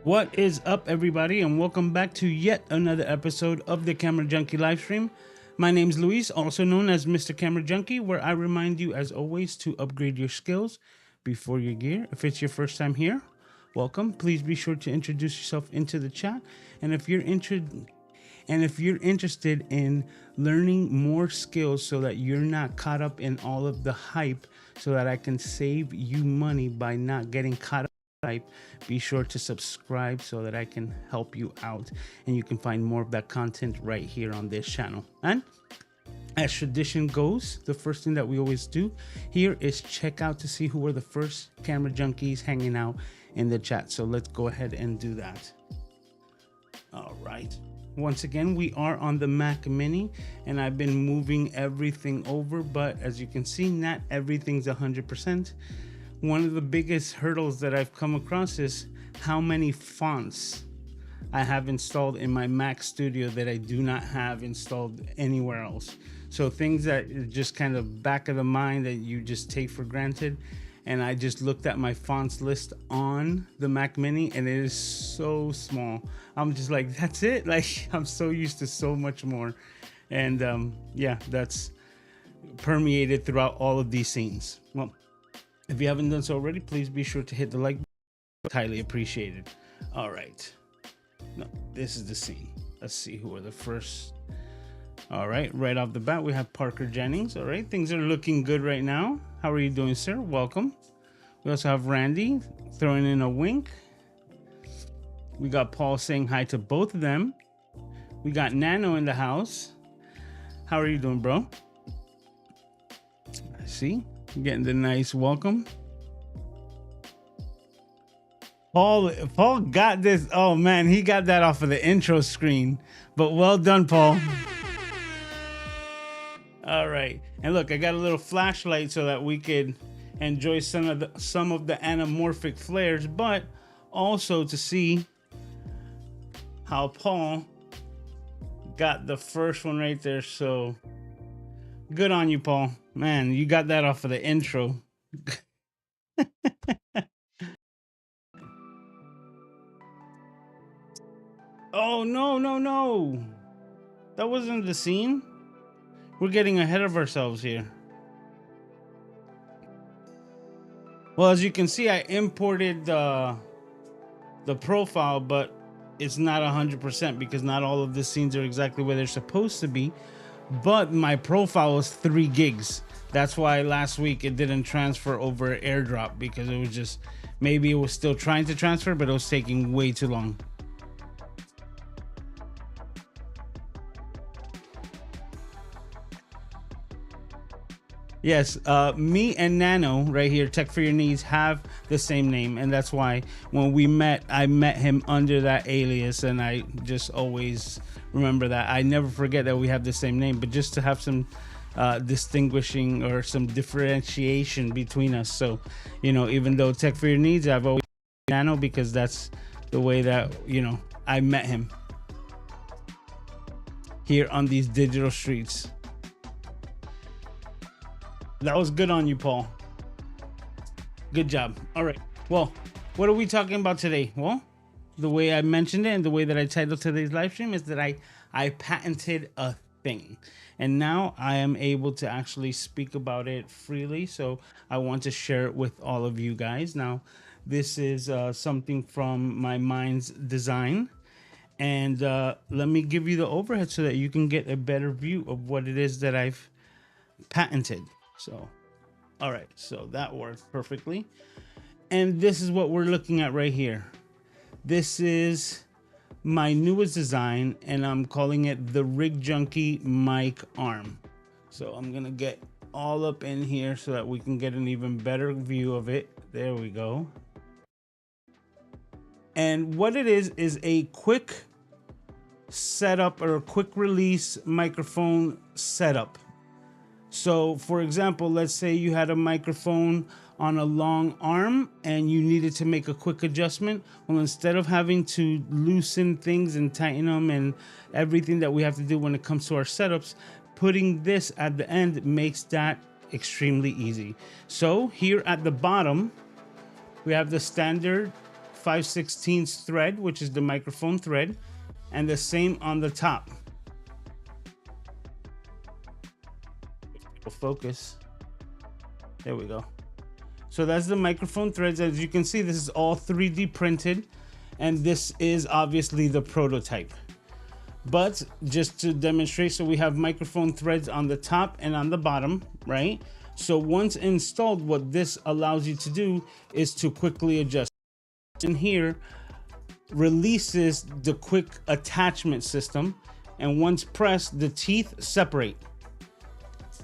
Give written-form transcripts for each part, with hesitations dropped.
What is up, everybody, and welcome back to yet another episode of the Camera Junkie livestream. My name is Luis, also known as Mr. Camera Junkie, where I remind you, as always, to upgrade your skills before your gear. If it's your first time here, welcome. Please be sure to introduce yourself into the chat, and if you're interested in learning more skills so that you're not caught up in all of the hype, so that I can save you money by not getting caught up, be sure to subscribe so that I can help you out and you can find more of that content right here on this channel. And as tradition goes, the first thing that we always do here is check out to see who are the first camera junkies hanging out in the chat. So let's go ahead and do that. All right. Once again, we are on the Mac Mini and I've been moving everything over, but as you can see, not everything's 100%. One of the biggest hurdles that I've come across is how many fonts I have installed in my Mac Studio that I do not have installed anywhere else. So things that are just kind of back of the mind that you just take for granted. And I just looked at my fonts list on the Mac Mini and it is so small. I'm just like, that's it? Like, I'm so used to so much more. And yeah, that's permeated throughout all of these scenes. Well, if you haven't done so already, please be sure to hit the like button. Highly appreciated. All right. No, this is the scene. Let's see who are the first. All right. Right off the bat, we have Parker Jennings. All right. Things are looking good right now. How are you doing, sir? Welcome. We also have Randy throwing in a wink. We got Paul saying hi to both of them. We got Nano in the house. How are you doing, bro? I see. Getting the nice welcome. Paul got this. Oh man, he got that off of the intro screen. But well done, Paul. All right, and look, I got a little flashlight so that we could enjoy some of the anamorphic flares, but also to see how Paul got the first one right there. So good on you, Paul. Man, you got that off of the intro. Oh, no. That wasn't the scene. We're getting ahead of ourselves here. Well, as you can see, I imported the profile, but it's not 100% because not all of the scenes are exactly where they're supposed to be. But my profile was 3 gigs. That's why last week it didn't transfer over AirDrop, because it was just, maybe it was still trying to transfer, but it was taking way too long. Yes, me and Nano right here, Tech for Your Needs, have the same name, and that's why when we met, I met him under that alias, and I just always remember that. I never forget that we have the same name, but just to have some distinguishing or some differentiation between us. So, you know, even though Tech for Your Needs, I've always Nano because that's the way that, you know, I met him here on these digital streets. That was good on you, Paul. Good job. All right. Well, what are we talking about today? Well, the way I mentioned it and the way that I titled today's live stream is that I patented a thing. And now I am able to actually speak about it freely. So I want to share it with all of you guys. Now, this is something from my mind's design. And let me give you the overhead so that you can get a better view of what it is that I've patented. So, all right, so that worked perfectly. And this is what we're looking at right here. This is my newest design, and I'm calling it the RigJunkie mic arm. So I'm gonna get all up in here so that we can get an even better view of it. There we go. And what it is a quick setup or a quick release microphone setup. So for example, let's say you had a microphone on a long arm and you needed to make a quick adjustment. Well, instead of having to loosen things and tighten them and everything that we have to do when it comes to our setups, putting this at the end makes that extremely easy. So here at the bottom, we have the standard 5/16 thread, which is the microphone thread, and the same on the top. Focus. There we go. So that's the microphone threads. As you can see, this is all 3D printed, and this is obviously the prototype. But just to demonstrate, so we have microphone threads on the top and on the bottom, right? So once installed, what this allows you to do is to quickly adjust. In here releases the quick attachment system, and once pressed, the teeth separate,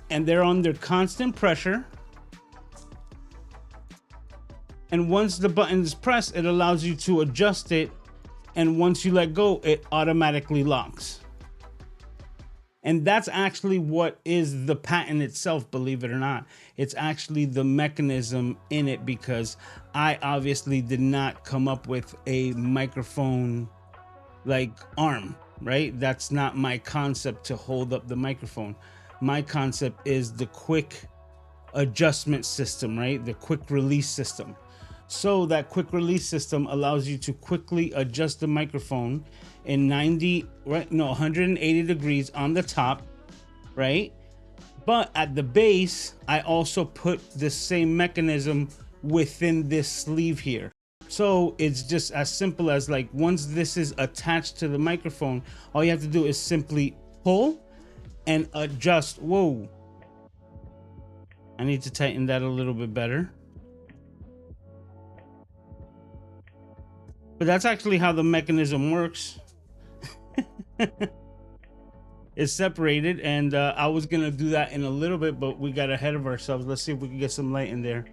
and they're under constant pressure. And once the button is pressed, it allows you to adjust it, and once you let go, it automatically locks. And that's actually what is the patent itself, believe it or not. It's actually the mechanism in it, because I obviously did not come up with a microphone like arm, right? That's not my concept to hold up the microphone. My concept is the quick adjustment system, right? The quick release system. So that quick release system allows you to quickly adjust the microphone in 180 degrees on the top, right? But at the base, I also put the same mechanism within this sleeve here. So it's just as simple as, like, once this is attached to the microphone, all you have to do is simply pull and adjust. Whoa. I need to tighten that a little bit better. But that's actually how the mechanism works. It's separated, and I was gonna do that in a little bit, but we got ahead of ourselves. Let's see if we can get some light in there.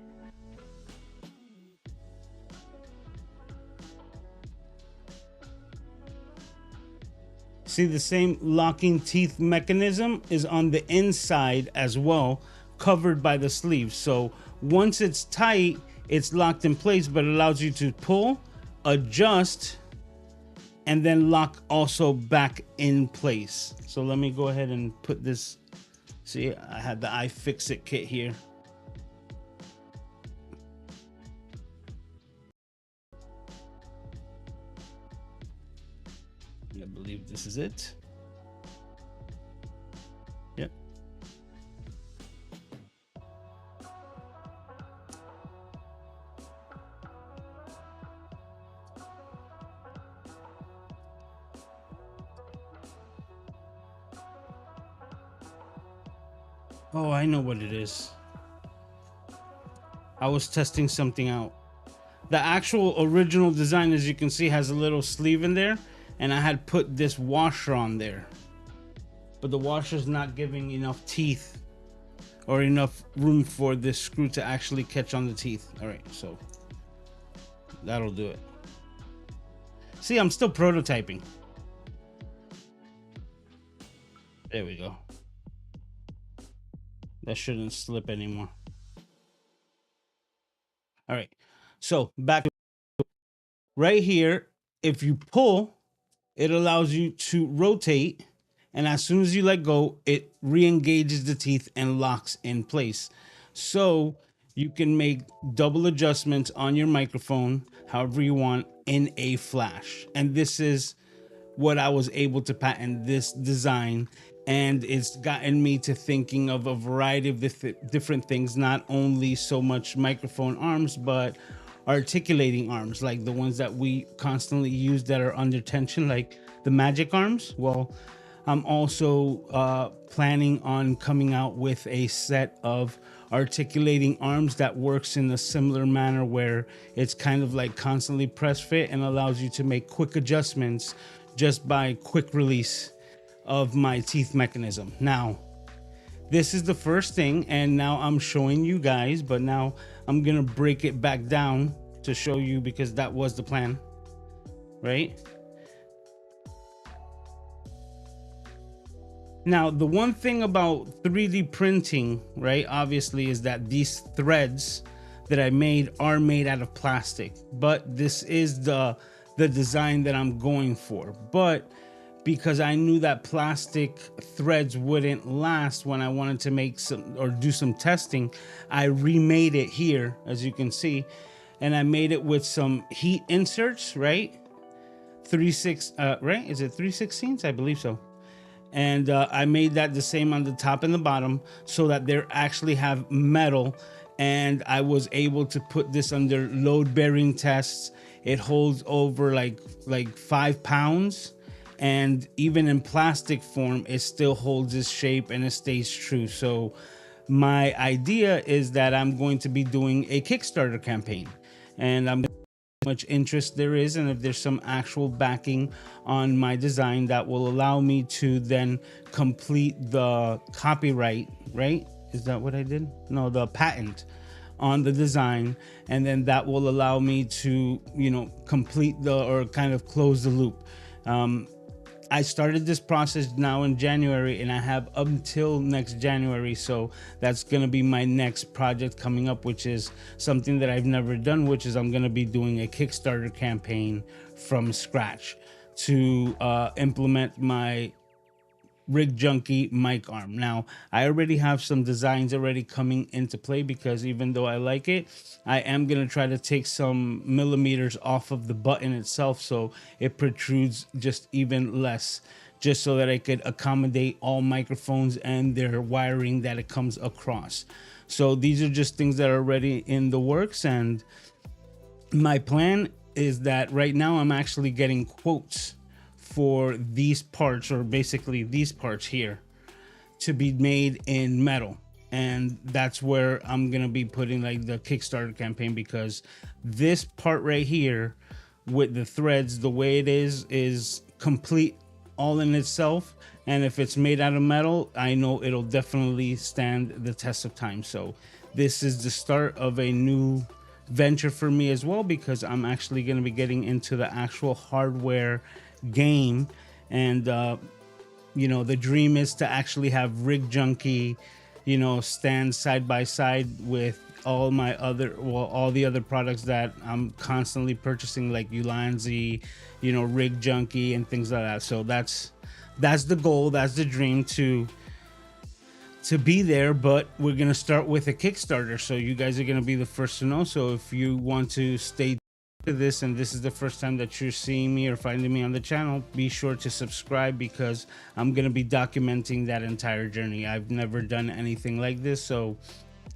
See, the same locking teeth mechanism is on the inside as well, covered by the sleeve. So once it's tight, it's locked in place, but it allows you to pull, adjust, and then lock also back in place. So let me go ahead and put this. See, I had the iFixit kit here. I believe this is it. Yep. Oh, I know what it is. I was testing something out. The actual original design, as you can see, has a little sleeve in there, and I had put this washer on there, but the washer's not giving enough teeth or enough room for this screw to actually catch on the teeth. All right, so that'll do it. See, I'm still prototyping. There we go. That shouldn't slip anymore. All right, so back right here, if you pull, it allows you to rotate, and as soon as you let go, it re-engages the teeth and locks in place. So you can make double adjustments on your microphone however you want in a flash. And this is what I was able to patent, this design, and it's gotten me to thinking of a variety of different things, not only so much microphone arms, but articulating arms, like the ones that we constantly use that are under tension, like the magic arms. Well, I'm also planning on coming out with a set of articulating arms that works in a similar manner, where it's kind of like constantly press fit and allows you to make quick adjustments just by quick release of my teeth mechanism. Now, this is the first thing, and now I'm showing you guys, but now I'm gonna break it back down to show you, because that was the plan, right? Now, the one thing about 3D printing, right, obviously, is that these threads that I made are made out of plastic, but this is the design that I'm going for. But because I knew that plastic threads wouldn't last when I wanted to make some or do some testing, I remade it here, as you can see. and I made it with some heat inserts, right? 3/6, right? Is it 3/16? I believe so. And I made that the same on the top and the bottom so that they actually have metal. And I was able to put this under load bearing tests. It holds over like 5 pounds, and even in plastic form, it still holds its shape and it stays true. So my idea is that I'm going to be doing a Kickstarter campaign, and I'm much interest there is, and if there's some actual backing on my design that will allow me to then complete the copyright, right? Is that what I did? No, the patent on the design, and then that will allow me to, you know, complete the, or kind of close the loop. I started this process now in January, and I have up until next January. So that's going to be my next project coming up, which is something that I've never done, which is I'm going to be doing a Kickstarter campaign from scratch to implement my RigJunkie mic arm. Now, I already have some designs already coming into play, because even though I like it, I am going to try to take some millimeters off of the button itself so it protrudes just even less, just so that I could accommodate all microphones and their wiring that it comes across. So these are just things that are already in the works, and my plan is that right now I'm actually getting quotes for these parts, or basically these parts here, to be made in metal. And that's where I'm gonna be putting like the Kickstarter campaign, because this part right here with the threads, the way it is complete all in itself. And if it's made out of metal, I know it'll definitely stand the test of time. So this is the start of a new venture for me as well, because I'm actually going to be getting into the actual hardware game. And you know, the dream is to actually have RigJunkie, you know, stand side by side with all my other, well, all the other products that I'm constantly purchasing, like Ulanzi, you know, RigJunkie and things like that. So that's the goal, that's the dream, to be there. But we're gonna start with a Kickstarter, so you guys are gonna be the first to know. So if you want to stay to this, and this is the first time that you're seeing me or finding me on the channel, be sure to subscribe, because I'm gonna be documenting that entire journey. I've never done anything like this, so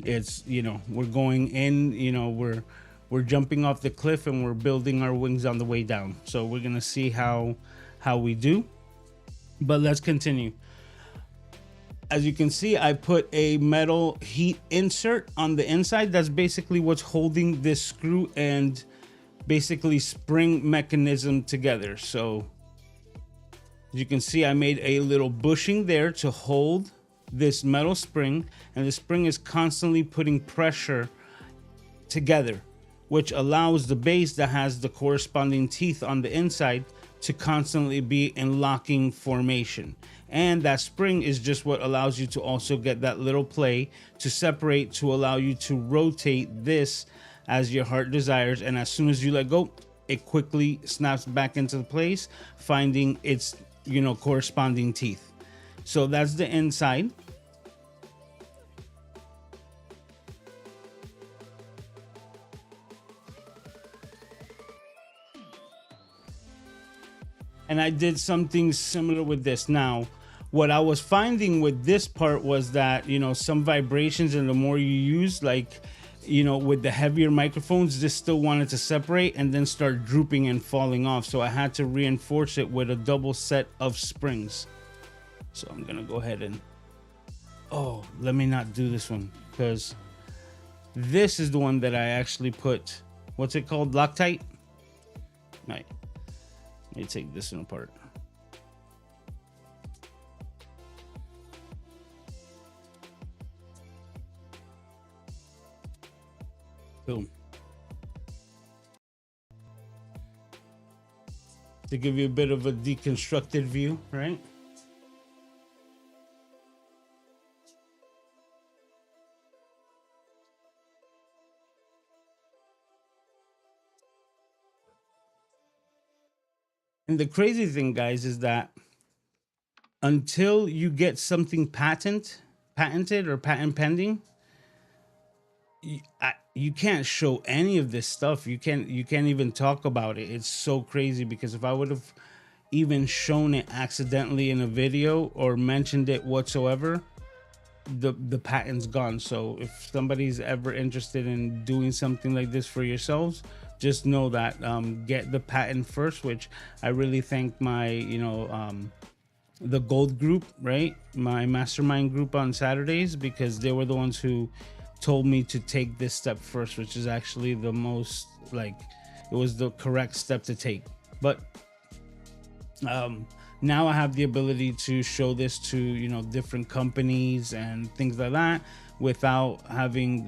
it's, you know, we're going in, you know, we're jumping off the cliff and we're building our wings on the way down. So we're gonna see how we do. But let's continue. As you can see, I put a metal heat insert on the inside. That's basically what's holding this screw and basically spring mechanism together. So as you can see, I made a little bushing there to hold this metal spring, and the spring is constantly putting pressure together, which allows the base that has the corresponding teeth on the inside to constantly be in locking formation. And that spring is just what allows you to also get that little play to separate, to allow you to rotate this as your heart desires. And as soon as you let go, it quickly snaps back into place, finding its, you know, corresponding teeth. So that's the inside. And I did something similar with this. Now, what I was finding with this part was that, you know, some vibrations, and the more you use, like, you know, with the heavier microphones, this still wanted to separate and then start drooping and falling off. So I had to reinforce it with a double set of springs. So I'm gonna go ahead and, oh, let me not do this one, because this is the one that I actually put, what's it called, Loctite? Right. Let me take this one apart. Boom. To give you a bit of a deconstructed view, right? And the crazy thing, guys, is that until you get something patented or patent pending, you can't show any of this stuff. You can't even talk about it. It's so crazy, because if I would have even shown it accidentally in a video or mentioned it whatsoever, the patent's gone. So if somebody's ever interested in doing something like this for yourselves, just know that, get the patent first, which I really thank my, the gold group, right? My mastermind group on Saturdays, because they were the ones who told me to take this step first, which is actually the most, like, it was the correct step to take. But now I have the ability to show this to, different companies and things like that, without having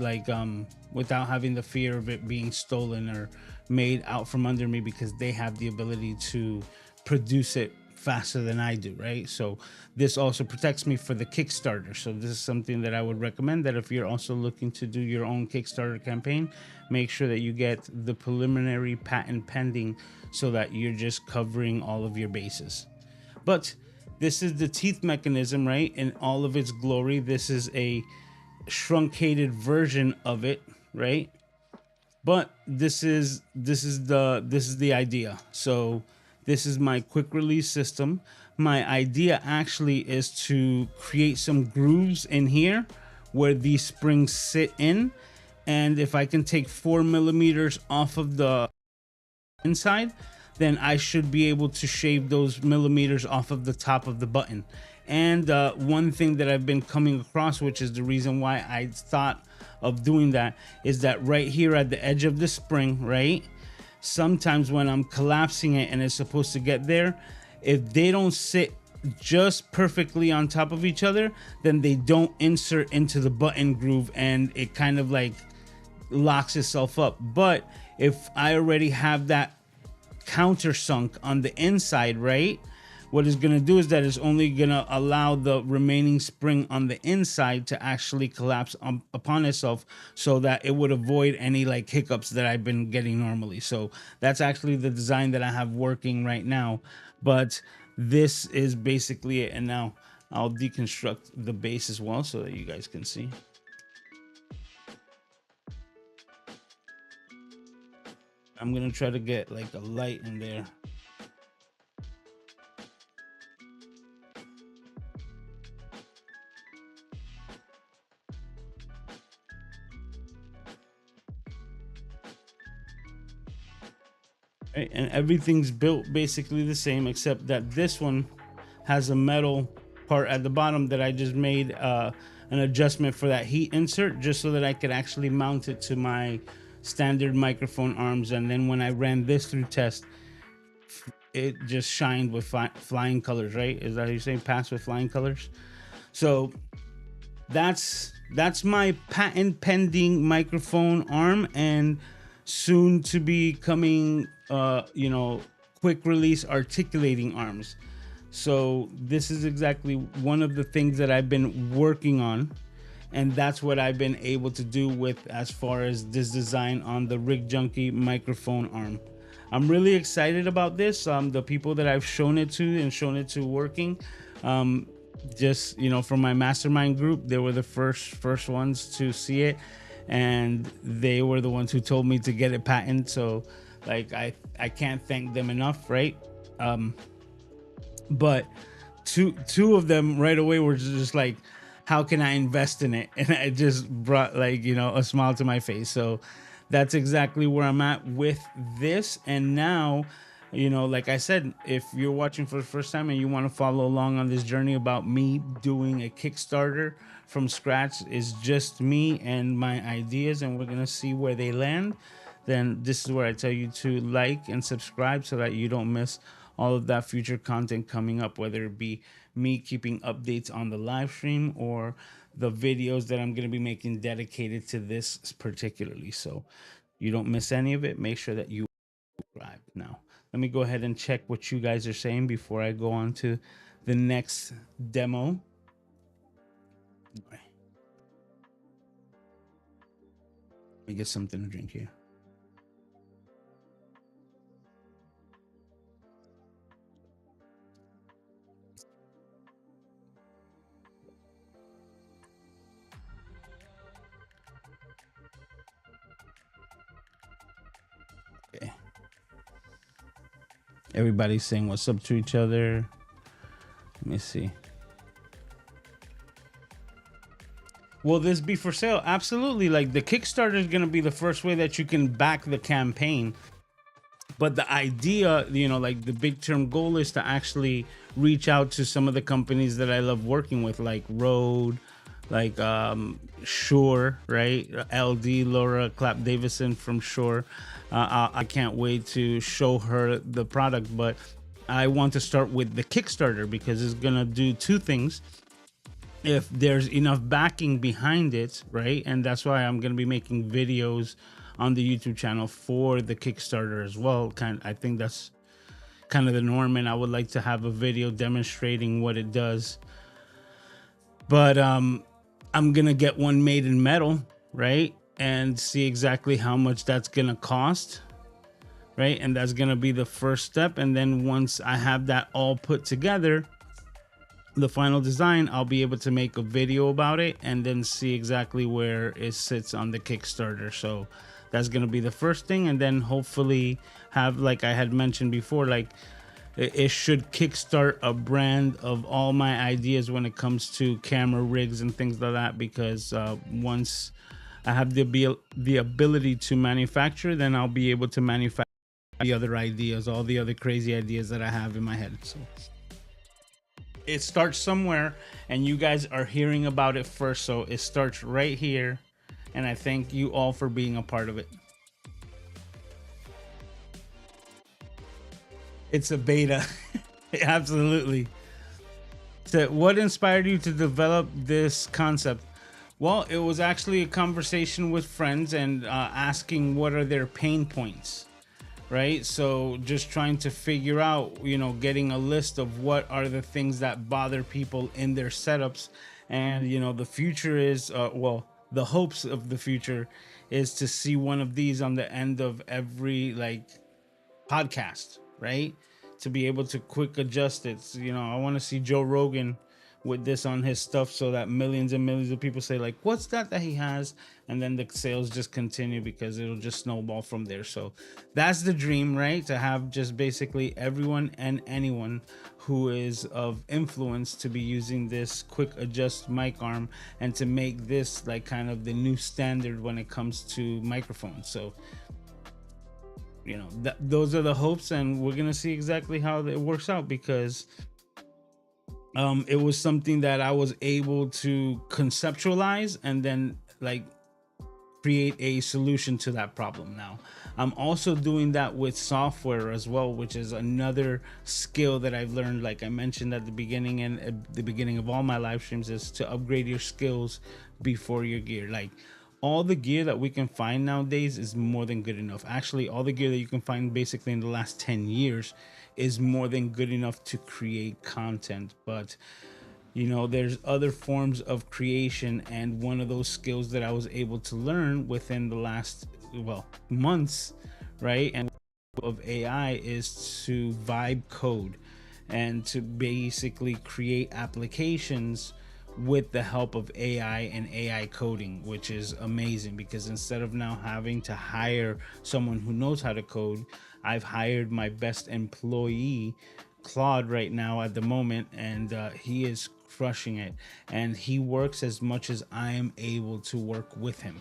without having the fear of it being stolen or made out from under me, because they have the ability to produce it faster than I do, right? So this also protects me for the Kickstarter. So this is something that I would recommend, that if you're also looking to do your own Kickstarter campaign, make sure that you get the preliminary patent pending, so that you're just covering all of your bases. But this is the teeth mechanism, right? In all of its glory. This is a truncated version of it, right? But this is the idea. So this is my quick release system. My idea actually is to create some grooves in here where these springs sit in, and if I can take 4 millimeters off of the inside, then I should be able to shave those millimeters off of the top of the button. And one thing that I've been coming across, which is the reason why I thought of doing that, is that right here at the edge of the spring, right? Sometimes when I'm collapsing it and it's supposed to get there, if they don't sit just perfectly on top of each other, then they don't insert into the button groove, and it kind of like locks itself up. But if I already have that countersunk on the inside, right, what it's going to do is that it's only going to allow the remaining spring on the inside to actually collapse upon itself, so that it would avoid any like hiccups that I've been getting normally. So that's actually the design that I have working right now. But this is basically it. And now I'll deconstruct the base as well, so that you guys can see. I'm gonna try to get like a light in there. Right, and everything's built basically the same, except that this one has a metal part at the bottom that I just made an adjustment for that heat insert, just so that I could actually mount it to my standard microphone arms. And then when I ran this through test, it just shined with flying colors, right? Is that how you say, pass with flying colors? So that's my patent pending microphone arm, and soon to be coming quick release articulating arms. So this is exactly one of the things that I've been working on, and that's what I've been able to do with, as far as this design on the RigJunkie microphone arm. I'm really excited about this. The people that I've shown it to and shown it to working, just from my mastermind group, they were the first ones to see it, and they were the ones who told me to get it patented. So like I can't thank them enough, right? But two of them right away were just like, how can I invest in it? And it just brought like a smile to my face. So that's exactly where I'm at with this. And now, like I said, if you're watching for the first time and you want to follow along on this journey about me doing a Kickstarter from scratch, is just me and my ideas, and we're gonna see where they land, then this is where I tell you to like and subscribe, so that you don't miss all of that future content coming up, whether it be me keeping updates on the live stream or the videos that I'm going to be making dedicated to this particularly. So you don't miss any of it. Make sure that you subscribe. Now, let me go ahead and check what you guys are saying before I go on to the next demo. Let me get something to drink here. Everybody's saying what's up to each other. Let me see. Will this be for sale? Absolutely. Like, the Kickstarter is going to be the first way that you can back the campaign. But the idea, you know, like the big term goal is to actually reach out to some of the companies that I love working with, like Rode, like Shure, right? LD, Laura Clapp Davison from Shure. I can't wait to show her the product, but I want to start with the Kickstarter because it's gonna do two things. If there's enough backing behind it, right? And that's why I'm gonna be making videos on the YouTube channel for the Kickstarter as well. I think that's kind of the norm, and I would like to have a video demonstrating what it does. But I'm gonna get one made in metal, right? And see exactly how much that's gonna cost, right? And that's gonna be the first step. And then once I have that all put together, the final design, I'll be able to make a video about it and then see exactly where it sits on the Kickstarter. So that's going to be the first thing. And then hopefully have, like I had mentioned before, like it should kickstart a brand of all my ideas when it comes to camera rigs and things like that. Because once I have the ability to manufacture, then I'll be able to manufacture the other ideas, all the other crazy ideas that I have in my head. So it starts somewhere, and you guys are hearing about it first. So it starts right here, and I thank you all for being a part of it. It's a beta. Absolutely. So what inspired you to develop this concept? Well, it was actually a conversation with friends and asking what are their pain points, right? So just trying to figure out, you know, getting a list of what are the things that bother people in their setups. And, you know, the future is, well, the hopes of the future is to see one of these on the end of every like podcast, right? To be able to quick adjust it. So, you know, I want to see Joe Rogan with this on his stuff so that millions and millions of people say like, what's that he has? And then the sales just continue because it'll just snowball from there. So that's the dream, right? To have just basically everyone and anyone who is of influence to be using this quick adjust mic arm and to make this like kind of the new standard when it comes to microphones. So, you know, those are the hopes, and we're gonna see exactly how it works out because it was something that I was able to conceptualize and then like create a solution to that problem. Now I'm also doing that with software as well, which is another skill that I've learned. Like I mentioned at the beginning, and at the beginning of all my live streams, is to upgrade your skills before your gear. Like all the gear that we can find nowadays is more than good enough. Actually, all the gear that you can find basically in the last 10 years is more than good enough to create content. But you know, there's other forms of creation, and one of those skills that I was able to learn within the last, well, months, right, and of AI is to vibe code and to basically create applications with the help of AI and AI coding, which is amazing because instead of now having to hire someone who knows how to code, I've hired my best employee, Claude, right now at the moment, and he is crushing it, and he works as much as I am able to work with him,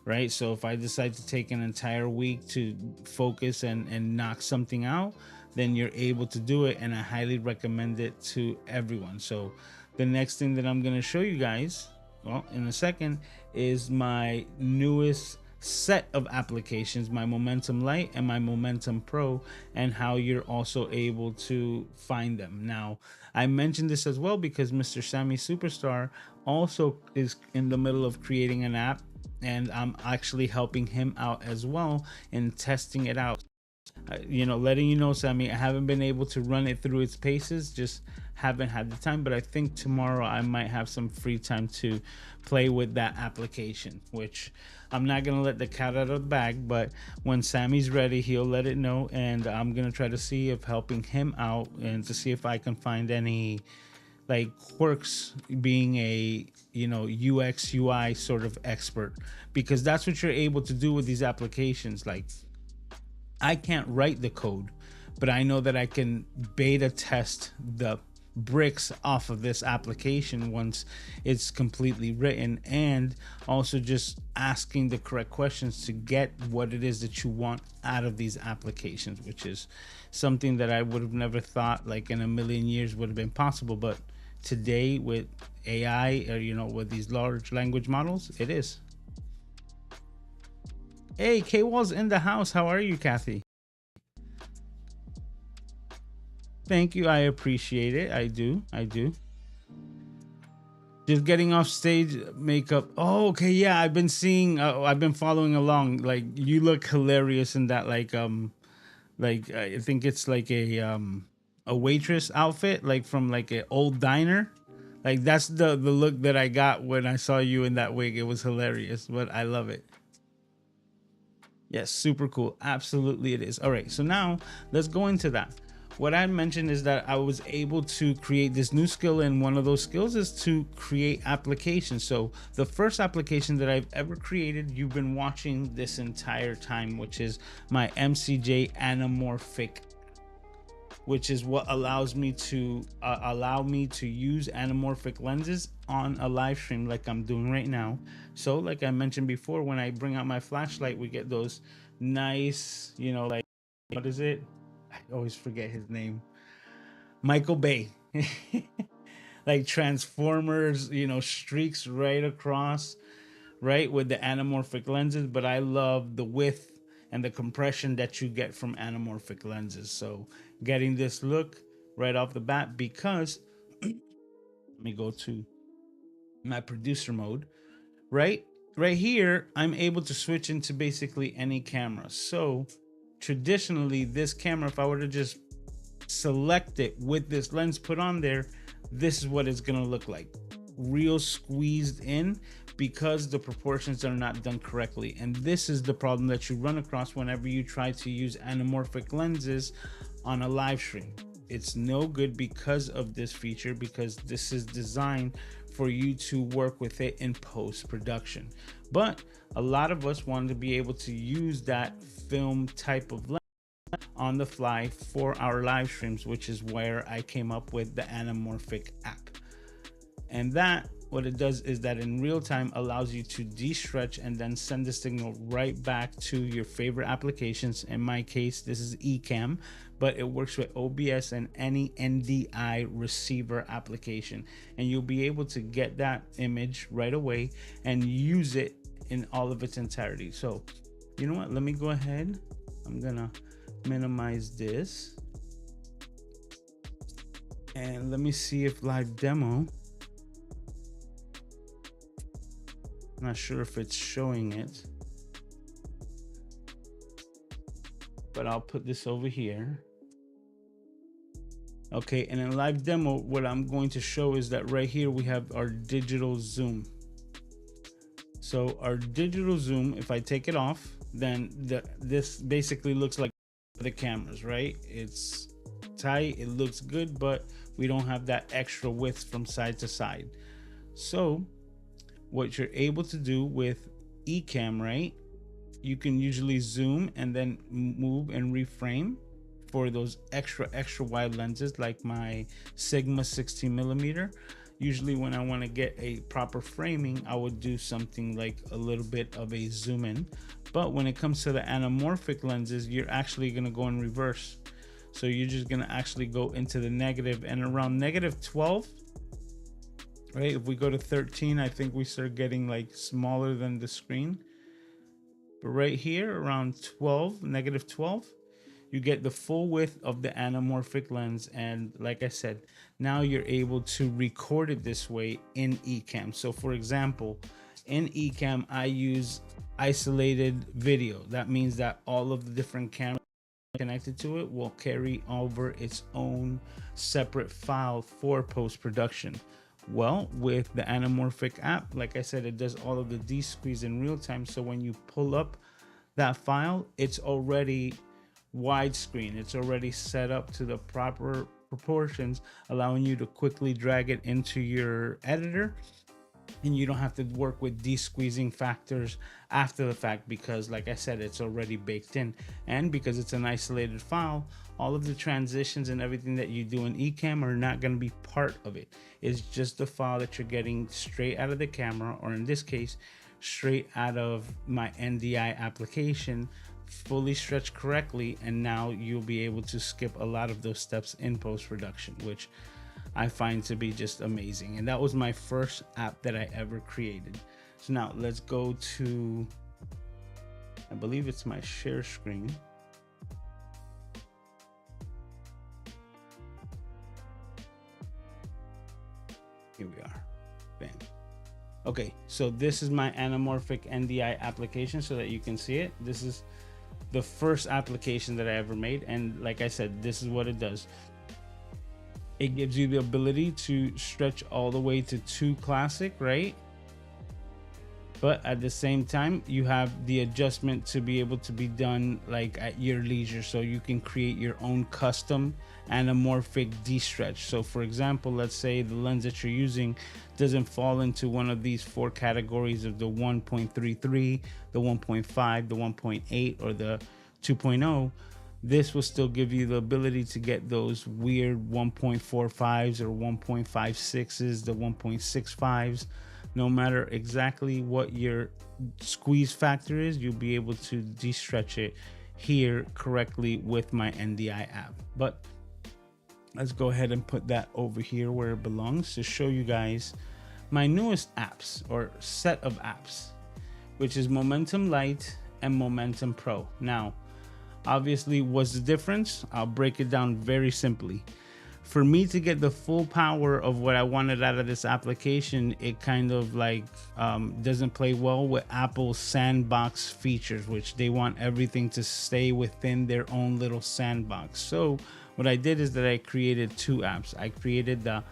right? So if I decide to take an entire week to focus and knock something out, then you're able to do it, and I highly recommend it to everyone. So the next thing that I'm going to show you guys, well, in a second, is my newest set of applications, my Momentum Lite and my Momentum Pro, and how you're also able to find them. Now, I mentioned this as well because Mr. Sammy Superstar also is in the middle of creating an app, and I'm actually helping him out as well in testing it out. You know, letting you know, Sammy, I haven't been able to run it through its paces, just haven't had the time, but I think tomorrow I might have some free time to play with that application, which I'm not gonna let the cat out of the bag, but when Sammy's ready, he'll let it know, and I'm gonna try to see if helping him out and to see if I can find any like quirks, being a, you know, UX UI sort of expert, because that's what you're able to do with these applications. Like I can't write the code, but I know that I can beta test the bricks off of this application once it's completely written, and also just asking the correct questions to get what it is that you want out of these applications, which is something that I would have never thought like in a million years would have been possible, but today with AI, or with these large language models, it is. Hey, K-Wall's in the house. How are you, Kathy? Thank you. I appreciate it. I do. Just getting off stage makeup. Oh, okay. Yeah, I've been seeing. I've been following along. Like, you look hilarious in that. Like I think it's like a waitress outfit, like from like an old diner. Like, that's the look that I got when I saw you in that wig. It was hilarious, but I love it. Yes, super cool. Absolutely, it is. All right, so now let's go into that. What I mentioned is that I was able to create this new skill, and one of those skills is to create applications. So the first application that I've ever created, you've been watching this entire time, which is my MCJ anamorphic, which is what allows me to use anamorphic lenses on a live stream like I'm doing right now. So like I mentioned before, when I bring out my flashlight, we get those nice, like, what is it? I always forget his name. Michael Bay. Like Transformers, streaks right across, right, with the anamorphic lenses. But I love the width and the compression that you get from anamorphic lenses. So getting this look right off the bat, because let me go to my producer mode, right here, I'm able to switch into basically any camera. So traditionally, this camera, if I were to just select it with this lens put on there, this is what it's gonna look like. Real squeezed in, because the proportions are not done correctly. And this is the problem that you run across whenever you try to use anamorphic lenses on a live stream. It's no good because of this feature, because this is designed for you to work with it in post-production. But a lot of us want to be able to use that film type of lens on the fly for our live streams, which is where I came up with the anamorphic app. And that, what it does is that in real time allows you to de-stretch and then send the signal right back to your favorite applications. In my case, this is Ecamm, but it works with OBS and any NDI receiver application. And you'll be able to get that image right away and use it in all of its entirety. So, you know what? Let me go ahead. I'm gonna minimize this. And let me see if live demo, not sure if it's showing it, but I'll put this over here. Okay, and in live demo, what I'm going to show is that right here we have our digital zoom. So our digital zoom, if I take it off, then this basically looks like the cameras, right? It's tight, it looks good, but we don't have that extra width from side to side. So what you're able to do with Ecamm, right, you can usually zoom and then move and reframe for those extra wide lenses, like my Sigma 16mm. Usually when I want to get a proper framing, I would do something like a little bit of a zoom in. But when it comes to the anamorphic lenses, you're actually going to go in reverse. So you're just going to actually go into the negative, and around -12, right? If we go to 13, I think we start getting like smaller than the screen. But right here around 12, -12, you get the full width of the anamorphic lens. And like I said, now you're able to record it this way in Ecamm. So for example, in Ecamm, I use isolated video. That means that all of the different cameras connected to it will carry over its own separate file for post-production. Well, with the anamorphic app, like I said, it does all of the de-squeeze in real time. So when you pull up that file, it's already widescreen. It's already set up to the proper proportions, allowing you to quickly drag it into your editor and you don't have to work with de-squeezing factors after the fact, because like I said, it's already baked in. And because it's an isolated file, all of the transitions and everything that you do in Ecamm are not going to be part of it. It's just the file that you're getting straight out of the camera, or in this case, straight out of my NDI application, fully stretched correctly. And now you'll be able to skip a lot of those steps in post-production, which I find to be just amazing. And that was my first app that I ever created. So now let's go to, I believe it's my share screen. Here we are. Bam. Okay, so this is my anamorphic NDI application so that you can see it. This is the first application that I ever made. And like I said, this is what it does. It gives you the ability to stretch all the way to 2 classic, right? But at the same time, you have the adjustment to be able to be done like at your leisure. So you can create your own custom anamorphic de-stretch. So for example, let's say the lens that you're using doesn't fall into one of these 4 categories of the 1.33, the 1.5, the 1.8, or the 2.0. This will still give you the ability to get those weird 1.45s or 1.56s, the 1.65s. No matter exactly what your squeeze factor is, you'll be able to de-stretch it here correctly with my NDI app. But let's go ahead and put that over here where it belongs to show you guys my newest apps, or set of apps, which is Momentum Lite and Momentum Pro. Now, obviously, what's the difference? I'll break it down very simply. For me to get the full power of what I wanted out of this application, it kind of like doesn't play well with Apple's sandbox features, which they want everything to stay within their own little sandbox. So what I did is that I created 2 apps. I created the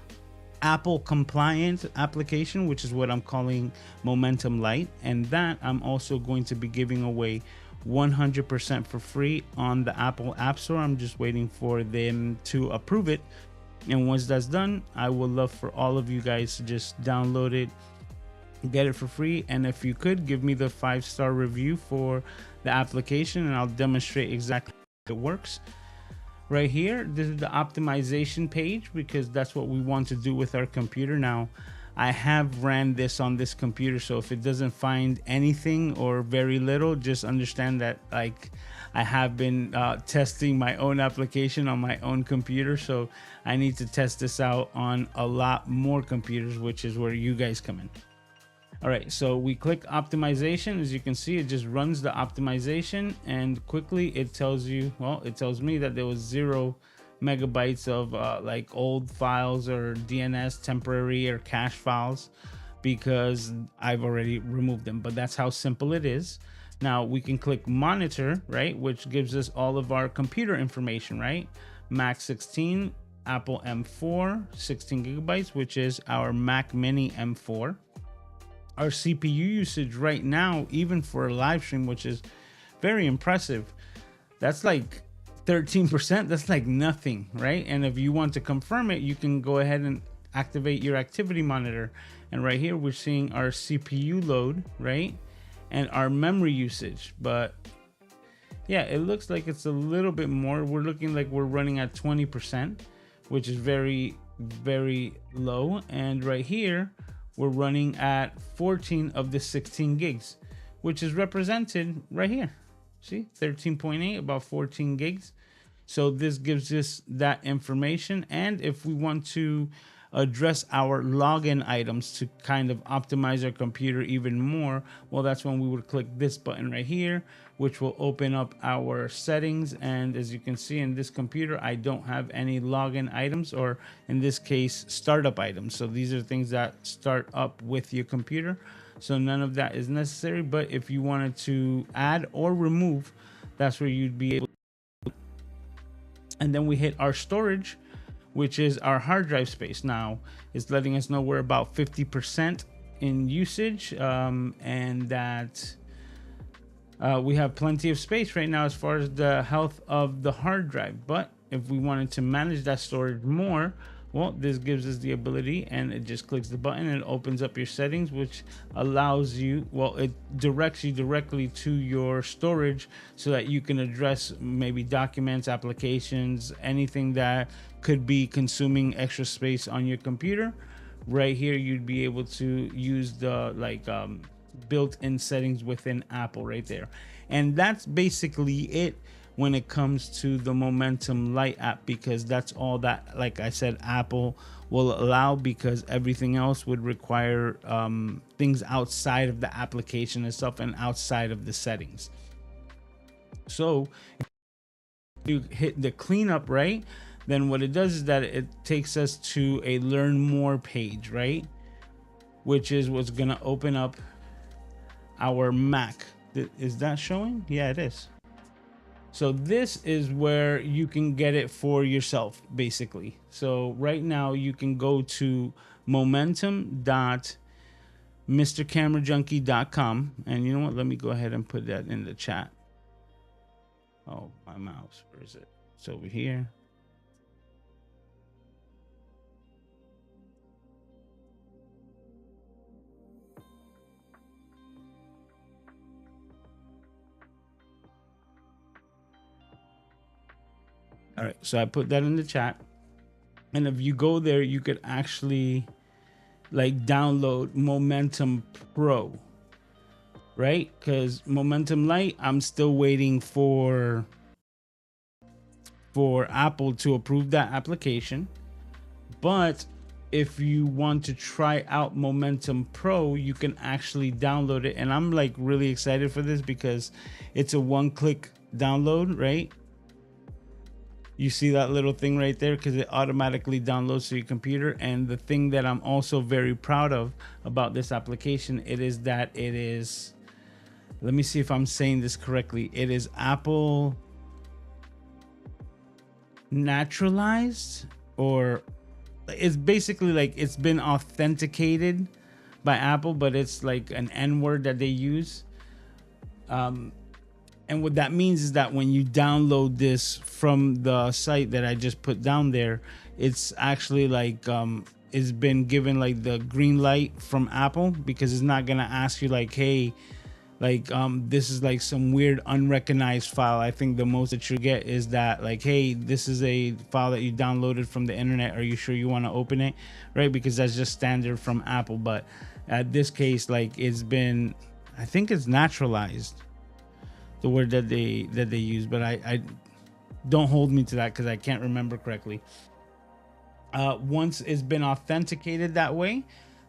Apple compliant application, which is what I'm calling Momentum Lite, and that I'm also going to be giving away 100% for free on the Apple App Store. I'm just waiting for them to approve it, and once that's done, I would love for all of you guys to just download it, get it for free, and if you could give me the 5-star review for the application, and I'll demonstrate exactly how it works. Right here, this is the optimization page, because that's what we want to do with our computer. Now, I have ran this on this computer, so if it doesn't find anything or very little, just understand that like I have been testing my own application on my own computer, so I need to test this out on a lot more computers, which is where you guys come in. All right, so we click optimization. As you can see, it just runs the optimization, and quickly it tells you, well, it tells me that there was 0 megabytes of like old files or DNS temporary or cache files, because I've already removed them. But that's how simple it is. Now we can click monitor, right, which gives us all of our computer information, right? Mac 16, Apple M4, 16 gigabytes, which is our Mac Mini M4. Our CPU usage right now, even for a live stream, which is very impressive, that's like 13%. That's like nothing, right? And if you want to confirm it, you can go ahead and activate your activity monitor, and right here we're seeing our CPU load, right, and our memory usage. But yeah, it looks like it's a little bit more. We're looking like we're running at 20%, which is very, very low. And right here we're running at 14 of the 16 gigs, which is represented right here. See, 13.8, about 14 gigs. So this gives us that information. And if we want to address our login items to kind of optimize our computer even more, well, that's when we would click this button right here, which will open up our settings. And as you can see in this computer, I don't have any login items, or in this case, startup items. So these are things that start up with your computer. So none of that is necessary. But if you wanted to add or remove, that's where you'd be able to. And then we hit our storage, which is our hard drive space. Now it's letting us know we're about 50% in usage, and that we have plenty of space right now as far as the health of the hard drive. But if we wanted to manage that storage more, Well, this gives us the ability, and it just clicks the button and it opens up your settings, which allows you, well, it directs you directly to your storage so that you can address maybe documents, applications, anything that could be consuming extra space on your computer. Right here, you'd be able to use the built-in settings within Apple right there. And that's basically it when it comes to the Momentum Lite app, because that's all that, like I said, Apple will allow, because everything else would require things outside of the application itself and outside of the settings. So if you hit the cleanup, right, then what it does is that it takes us to a learn more page, right, which is what's gonna open up our Mac. Is that showing? Yeah, it is. So this is where you can get it for yourself, basically. So right now you can go to momentum.mrcamerajunkie.com, and you know what? Let me go ahead and put that in the chat. Oh, my mouse, where is it? It's over here. All right, so I put that in the chat, and if you go there, you could actually like download Momentum Pro, right? Because Momentum Lite, I'm still waiting for Apple to approve that application. But if you want to try out Momentum Pro, you can actually download it, and I'm like really excited for this because it's a one-click download, right? You see that little thing right there, because it automatically downloads to your computer. And the thing that I'm also very proud of about this application, it is that it is, let me see if I'm saying this correctly, it is Apple naturalized, or it's basically like it's been authenticated by Apple, but it's like an N word that they use. And what that means is that when you download this from the site that I just put down there, it's actually like it's been given like the green light from Apple, because it's not gonna ask you like, hey, like this is like some weird unrecognized file. I think the most that you get is that like, hey, this is a file that you downloaded from the internet. Are you sure you want to open it? Right? Because that's just standard from Apple. But at this case, like it's been, I think it's naturalized, the word that they use, but I don't hold me to that because I can't remember correctly. Once it's been authenticated that way,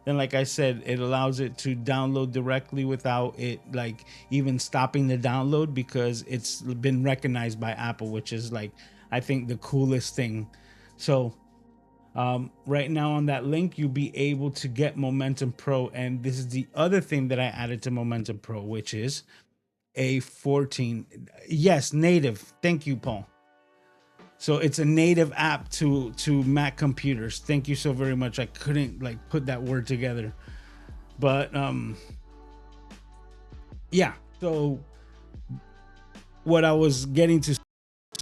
then like I said, it allows it to download directly without it like even stopping the download, because it's been recognized by Apple, which is like, I think, the coolest thing. So right now on that link, you'll be able to get Momentum Pro. And this is the other thing that I added to Momentum Pro, which is a 14. Yes, native. Thank you, Paul. So it's a native app to Mac computers. Thank you so very much. I couldn't like put that word together, but yeah. So what I was getting to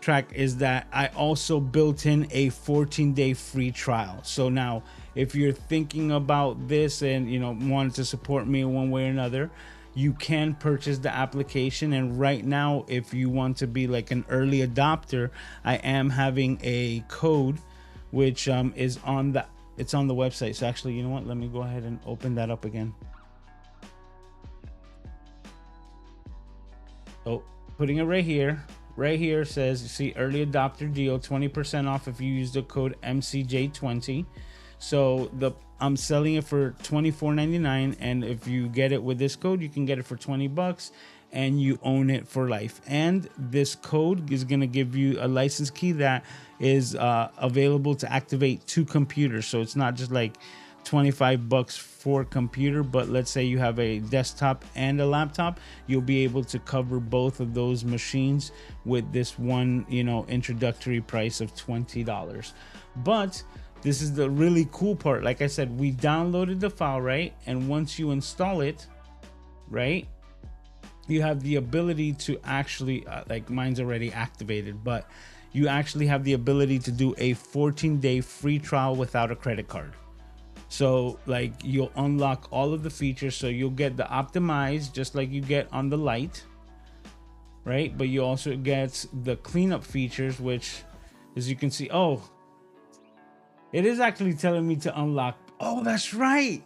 track is that I also built in a 14-day free trial. So now if you're thinking about this and, you know, wanted to support me one way or another, you can purchase the application. And right now, if you want to be like an early adopter, I am having a code which is on the website. So actually, you know what, let me go ahead and open that up again. Oh, putting it right here says, you see, early adopter deal, 20% off if you use the code MCJ20. So I'm selling it for $24.99, and if you get it with this code, you can get it for $20, and you own it for life. And this code is going to give you a license key that is available to activate 2 computers. So it's not just like $25 for a computer, but let's say you have a desktop and a laptop, you'll be able to cover both of those machines with this one, you know, introductory price of $20. But this is the really cool part. Like I said, we downloaded the file, right? And once you install it, right, you have the ability to actually, like mine's already activated, but you actually have the ability to do a 14-day free trial without a credit card. So like you'll unlock all of the features. So you'll get the optimized just like you get on the light, right? But you also get the cleanup features, which as you can see, oh, it is actually telling me to unlock. Oh, that's right.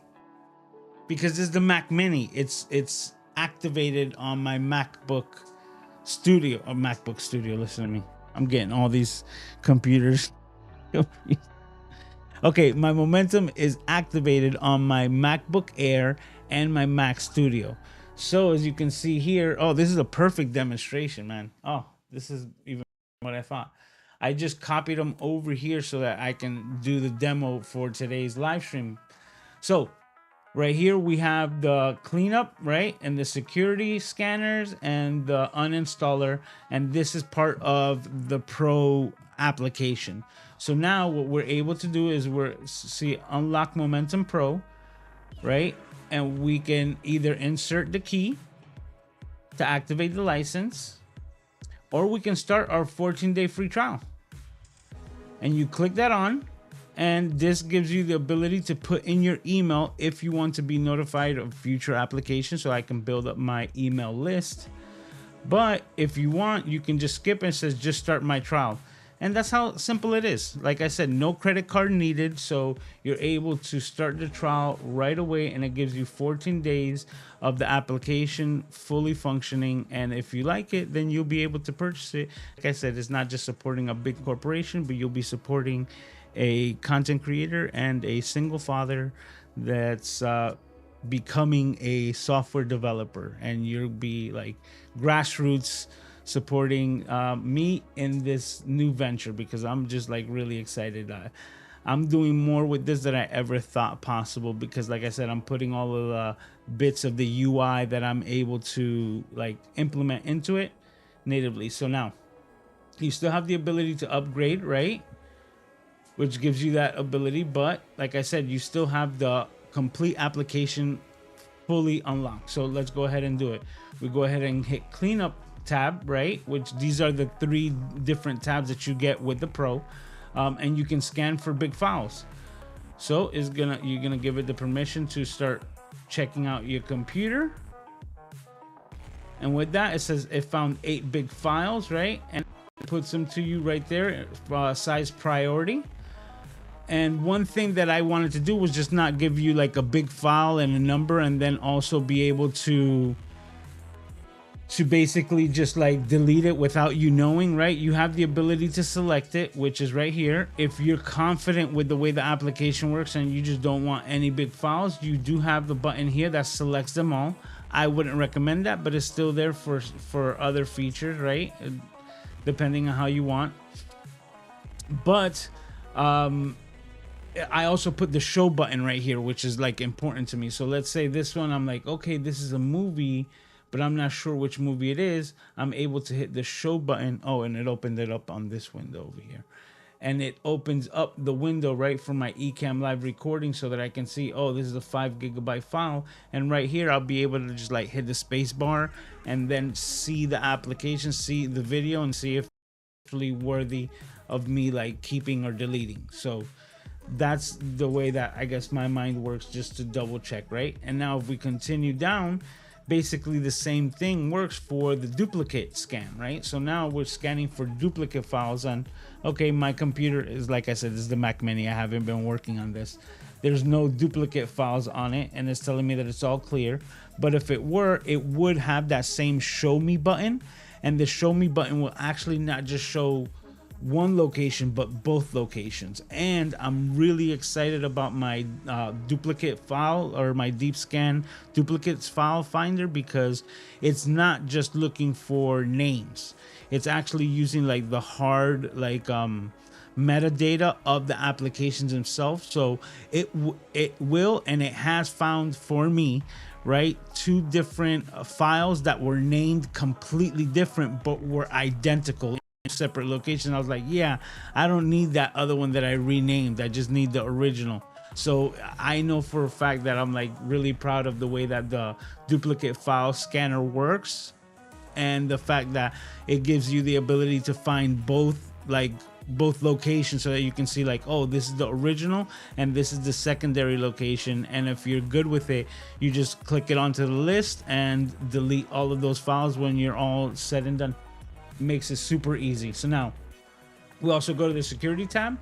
Because this is the Mac Mini. It's activated on my MacBook Studio. Or MacBook Studio, listen to me. I'm getting all these computers. Okay, my Momentum is activated on my MacBook Air and my Mac Studio. So as you can see here, oh, this is a perfect demonstration, man. Oh, this is even what I thought. I just copied them over here so that I can do the demo for today's live stream. So right here we have the cleanup, right? And the security scanners and the uninstaller. And this is part of the Pro application. So now what we're able to do is see unlock Momentum Pro, right? And we can either insert the key to activate the license, or we can start our 14-day free trial. And you click that on, and this gives you the ability to put in your email if you want to be notified of future applications, so I can build up my email list. But if you want, you can just skip and it says just start my trial. And that's how simple it is. Like I said, no credit card needed. So you're able to start the trial right away, and it gives you 14 days of the application fully functioning. And if you like it, then you'll be able to purchase it. Like I said, it's not just supporting a big corporation, but you'll be supporting a content creator and a single father that's becoming a software developer. And you'll be like grassroots supporting me in this new venture, because I'm just like really excited. I'm doing more with this than I ever thought possible, because like I said, I'm putting all of the bits of the UI that I'm able to like implement into it natively. So now you still have the ability to upgrade, right? Which gives you that ability, but like I said, you still have the complete application fully unlocked. So let's go ahead and do it. We go ahead and hit cleanup tab, right? Which these are the 3 different tabs that you get with the Pro, and you can scan for big files. So you're gonna give it the permission to start checking out your computer, and with that it says it found 8 big files, right? And it puts them to you right there, size priority. And one thing that I wanted to do was just not give you like a big file and a number, and then also be able to basically just like delete it without you knowing, right? You have the ability to select it, which is right here. If you're confident with the way the application works and you just don't want any big files, you do have the button here that selects them all. I wouldn't recommend that, but it's still there for other features, right? Depending on how you want. But I also put the show button right here, which is like important to me. So let's say this one, I'm like, okay, this is a movie, but I'm not sure which movie it is. I'm able to hit the show button. Oh, and it opened it up on this window over here. And it opens up the window right for my Ecamm live recording, so that I can see, oh, this is a 5 GB file. And right here, I'll be able to just like hit the space bar and then see the application, see the video, and see if it's actually worthy of me like keeping or deleting. So that's the way that I guess my mind works, just to double check, right? And now if we continue down, basically the same thing works for the duplicate scan, right? So now we're scanning for duplicate files on, okay, my computer is, like I said, this is the Mac Mini. I haven't been working on this. There's no duplicate files on it, and it's telling me that it's all clear. But if it were, it would have that same show me button, and the show me button will actually not just show one location but both locations. And I'm really excited about my duplicate file, or my deep scan duplicates file finder, because it's not just looking for names. It's actually using like the hard like metadata of the applications themselves. So it will, and it has found for me, right, 2 different files that were named completely different but were identical, separate location. I was like, yeah, I don't need that other one that I renamed. I just need the original. So I know for a fact that I'm like really proud of the way that the duplicate file scanner works, and the fact that it gives you the ability to find both like both locations so that you can see like, oh, this is the original and this is the secondary location. And if you're good with it, you just click it onto the list and delete all of those files when you're all said and done. It makes it super easy. So now we also go to the security tab.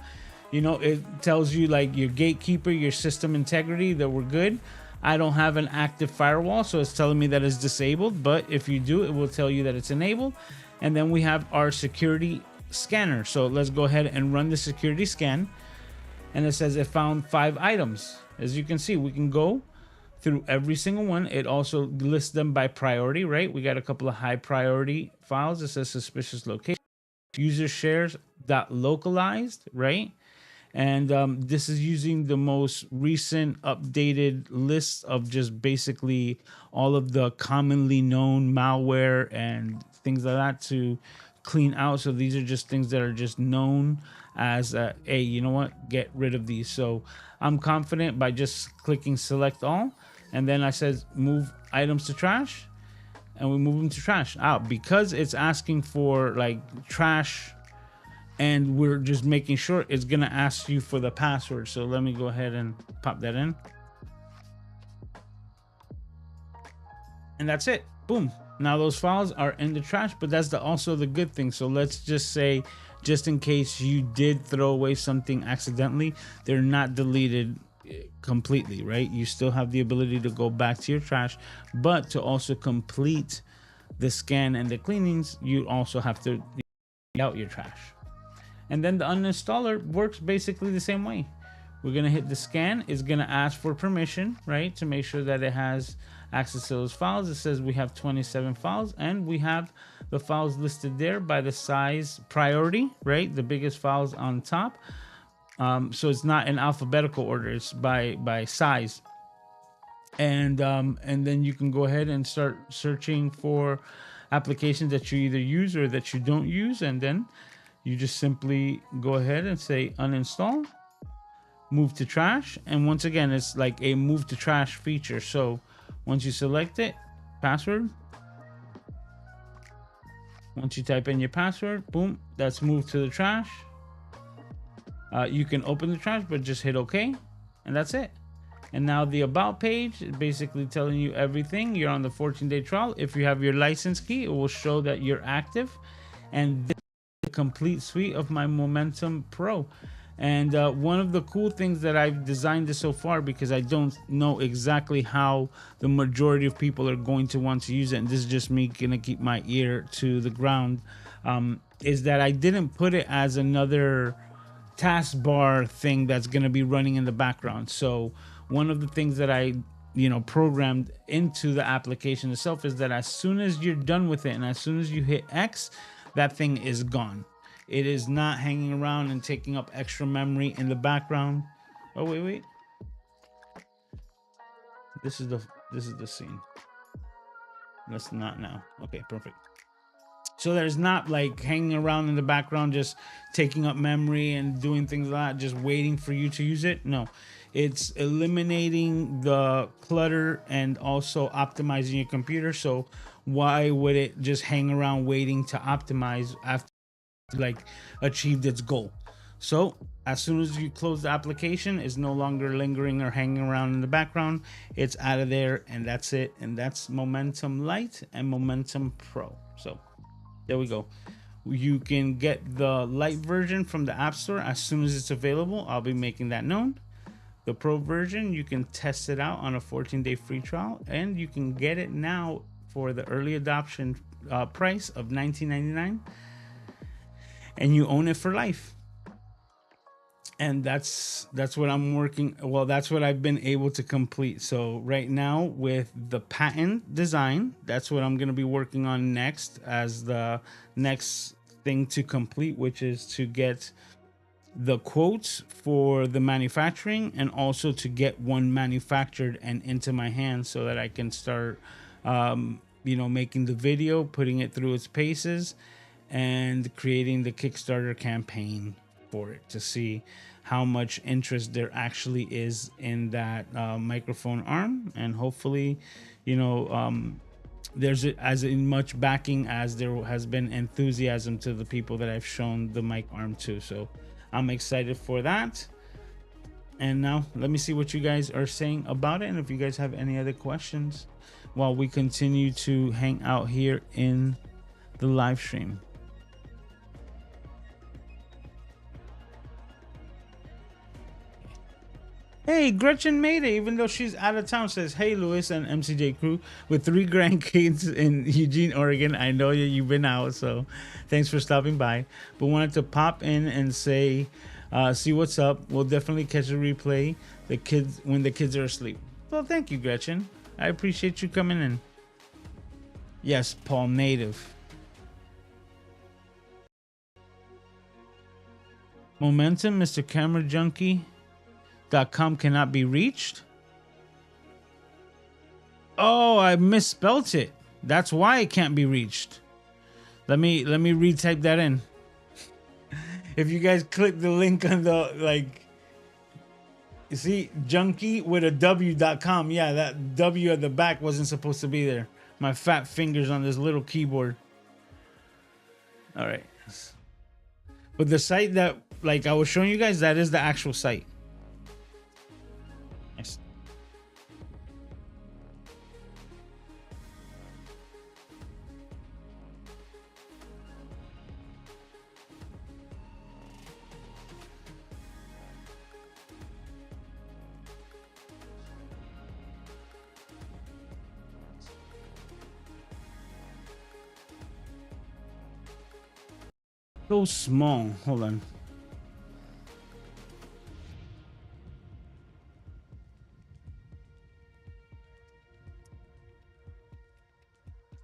You know, it tells you like your gatekeeper, your system integrity, that we're good. I don't have an active firewall, so it's telling me that it's disabled, but if you do, it will tell you that it's enabled. And then we have our security scanner. So let's go ahead and run the security scan. And it says it found 5 items. As you can see, we can go through every single one. It also lists them by priority, right? We got a couple of high priority files. It says suspicious location, user shares .localized, right? And this is using the most recent updated list of just basically all of the commonly known malware and things like that to clean out. So these are just things that are just known as hey, you know what, get rid of these. So I'm confident by just clicking select all, and then I said move items to trash, and we move them to trash out because it's asking for like trash. And we're just making sure it's gonna ask you for the password. So let me go ahead and pop that in. And that's it. Boom. Now those files are in the trash, but that's also the good thing. So let's just say, just in case you did throw away something accidentally, they're not deleted completely, right? You still have the ability to go back to your trash, but to also complete the scan and the cleanings, you also have to out your trash. And then the uninstaller works basically the same way. We're gonna hit the scan. It's gonna ask for permission, right? To make sure that it has access to those files. It says we have 27 files, and we have the files listed there by the size priority, right? The biggest files on top. So it's not in alphabetical order, it's by size. And then you can go ahead and start searching for applications that you either use or that you don't use, and then you just simply go ahead and say uninstall, move to trash. And once again, it's like a move to trash feature. So once you select it, password, once you type in your password, boom, that's moved to the trash. You can open the trash, but just hit OK, and that's it. And now the about page is basically telling you everything. You're on the 14-day trial. If you have your license key, it will show that you're active. And this is the complete suite of my Momentum Pro. And one of the cool things that I've designed this so far, because I don't know exactly how the majority of people are going to want to use it, and this is just me gonna keep my ear to the ground, is that I didn't put it as another taskbar thing that's gonna be running in the background. So one of the things that I programmed into the application itself is that as soon as you're done with it and as soon as you hit X, that thing is gone. It is not hanging around and taking up extra memory in the background. Oh wait. This is the scene. Let's not now. Okay, perfect. So there's not like hanging around in the background, just taking up memory and doing things like that, just waiting for you to use it. No, it's eliminating the clutter and also optimizing your computer. So why would it just hang around waiting to optimize after like achieved its goal? So as soon as you close the application, it's no longer lingering or hanging around in the background. It's out of there, and that's it. And that's Momentum Lite and Momentum Pro. So there we go. You can get the Lite version from the App Store as soon as it's available. I'll be making that known. The Pro version, you can test it out on a 14-day free trial, and you can get it now for the early adoption price of $19.99, and you own it for life. And that's what I'm working. Well, that's what I've been able to complete. So right now with the patent design, that's what I'm going to be working on next as the next thing to complete, which is to get the quotes for the manufacturing and also to get one manufactured and into my hands so that I can start, making the video, putting it through its paces, and creating the Kickstarter campaign for it to see how much interest there actually is in that microphone arm. And hopefully, there's as in much backing as there has been enthusiasm to the people that I've shown the mic arm to. So I'm excited for that. And now let me see what you guys are saying about it, and if you guys have any other questions while we continue to hang out here in the live stream. Hey, Gretchen made it, even though she's out of town. Says, hey, Lewis and MCJ crew, with 3 grandkids in Eugene, Oregon. I know you've been out, so thanks for stopping by. But wanted to pop in and say, see what's up. We'll definitely catch a replay when the kids are asleep. Well, thank you, Gretchen. I appreciate you coming in. Yes, Paul Native. Momentum, Mr. Camera Junkie. .com cannot be reached. Oh, I misspelt it. That's why it can't be reached. Let me retype that in. If you guys click the link on the, you see, junkie with a w.com. Yeah, that W at the back wasn't supposed to be there. My fat fingers on this little keyboard. All right. But the site that I was showing you guys, that is the actual site. Nice. So small. Hold on.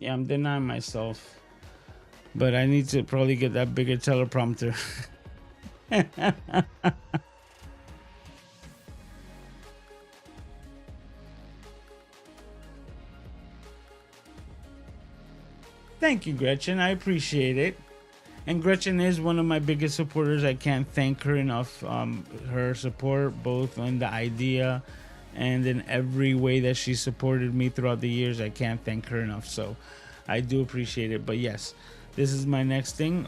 Yeah, I'm denying myself, but I need to probably get that bigger teleprompter. Thank you, Gretchen. I appreciate it. And Gretchen is one of my biggest supporters. I can't thank her enough. Her support, both on the idea and in every way that she supported me throughout the years, I can't thank her enough. So I do appreciate it. But yes, this is my next thing.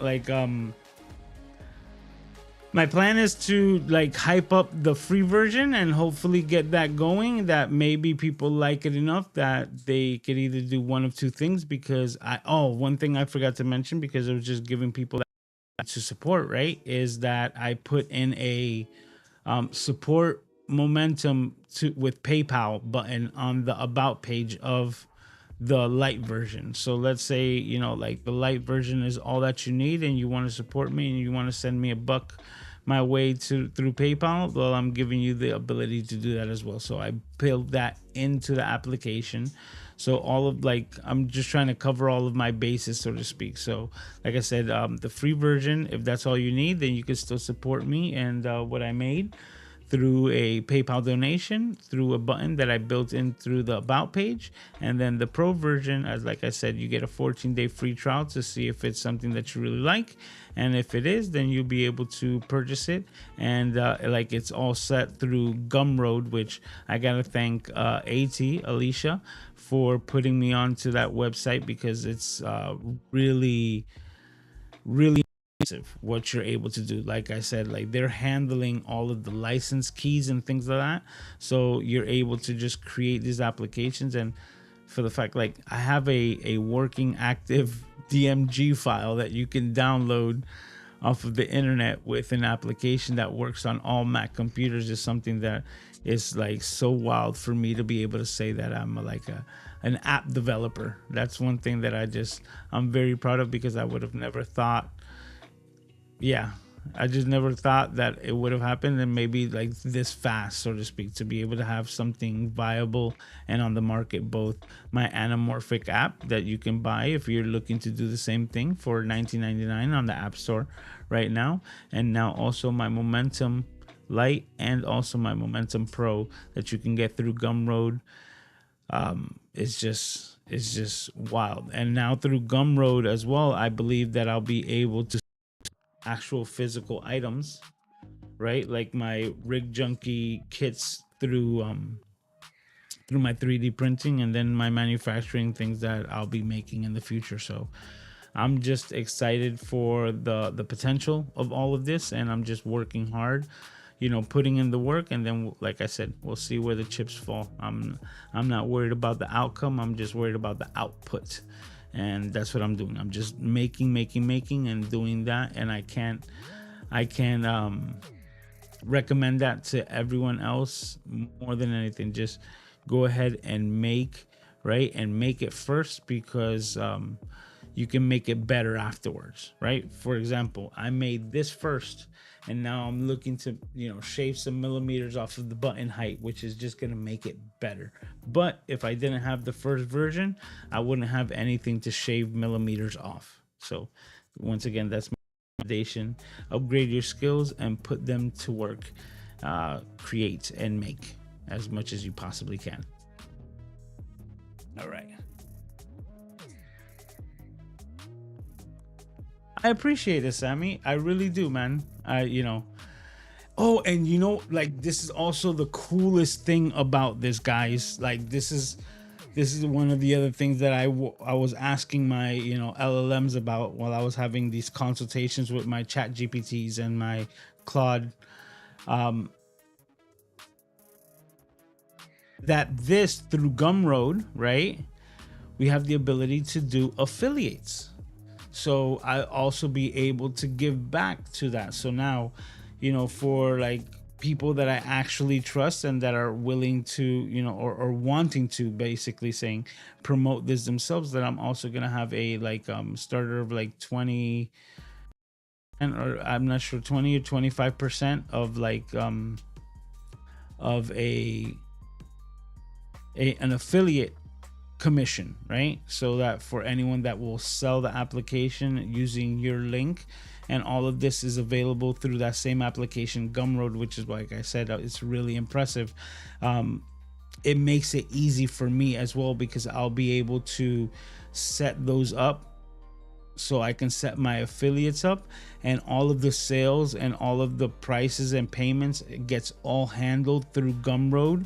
My plan is to hype up the free version and hopefully get that going, that maybe people like it enough that they could either do one of two things. Because one thing I forgot to mention, because I was just giving people that to support, right, is that I put in a support momentum with PayPal button on the about page of the light version. So let's say, the light version is all that you need and you want to support me and you want to send me $1 my way through PayPal. Well, I'm giving you the ability to do that as well. So I built that into the application. So all of I'm just trying to cover all of my bases, so to speak. So like I said, the free version, if that's all you need, then you can still support me and what I made through a PayPal donation, through a button that I built in through the about page. And then the pro version, as like I said, you get a 14-day free trial to see if it's something that you really like. And if it is, then you'll be able to purchase it. And it's all set through Gumroad, which I gotta thank Alicia, for putting me onto that website, because it's really what you're able to do. Like I said, they're handling all of the license keys and things like that, so you're able to just create these applications. And for the fact, I have a working active DMG file that you can download off of the internet with an application that works on all Mac computers, is something that is so wild for me to be able to say that I'm an app developer. That's one thing that I'm very proud of, because I would have never thought, I just never thought that it would have happened, and maybe this fast, so to speak, to be able to have something viable and on the market. Both my anamorphic app that you can buy if you're looking to do the same thing for $19.99 on the App Store right now, and now also my Momentum Lite and also my Momentum Pro that you can get through Gumroad. It's just wild. And now through Gumroad as well, I believe that I'll be able to actual physical items, right, like my RigJunkie kits through through my 3D printing and then my manufacturing things that I'll be making in the future. So I'm just excited for the potential of all of this, and I'm just working hard, you know, putting in the work, and then like I said, we'll see where the chips fall. I'm not worried about the outcome. I'm just worried about the output. And that's what I'm doing. I'm just making and doing that, and I can recommend that to everyone else more than anything. Just go ahead and make, right? And make it first, because you can make it better afterwards, right? For example, I made this first, and now I'm looking to, you know, shave some millimeters off of the button height, which is just going to make it better. But if I didn't have the first version, I wouldn't have anything to shave millimeters off. So once again, that's my recommendation. Upgrade your skills and put them to work. Create and make as much as you possibly can. All right. I appreciate it, Sammy. I really do, man. You know. Oh, and you know, like, this is also the coolest thing about this, guys. Like, this is one of the other things that I was asking my, you know, LLMs about while I was having these consultations with my chat GPTs and my Claude. That this, through Gumroad, right, we have the ability to do affiliates. So I also be able to give back to that. So now, you know, for like people that I actually trust and that are willing to, you know, or wanting to, basically saying promote this themselves, that I'm also gonna have a like starter of like 20, or I'm not sure, 20 or 25% of like of an affiliate commission, right? So that for anyone that will sell the application using your link, and all of this is available through that same application, Gumroad, which is, like I said, it's really impressive. It makes it easy for me as well, because I'll be able to set those up, so I can set my affiliates up, and all of the sales and all of the prices and payments, it gets all handled through Gumroad.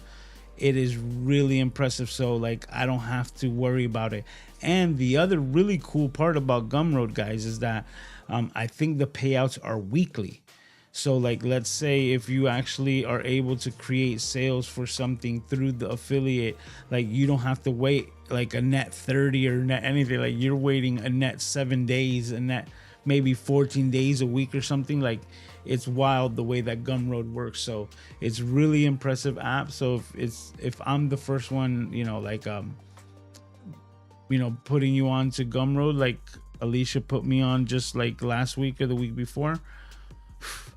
It is really impressive. So like, I don't have to worry about it. And the other really cool part about Gumroad, guys, is that I think the payouts are weekly. So like, let's say if you actually are able to create sales for something through the affiliate, like, you don't have to wait like a net 30 or net anything. Like, you're waiting a net 7 days, a net maybe 14 days a week or something. Like, it's wild the way that Gumroad works. So it's really impressive app. So if I'm the first one, you know, like you know, putting you on to Gumroad, like Alicia put me on just like last week or the week before,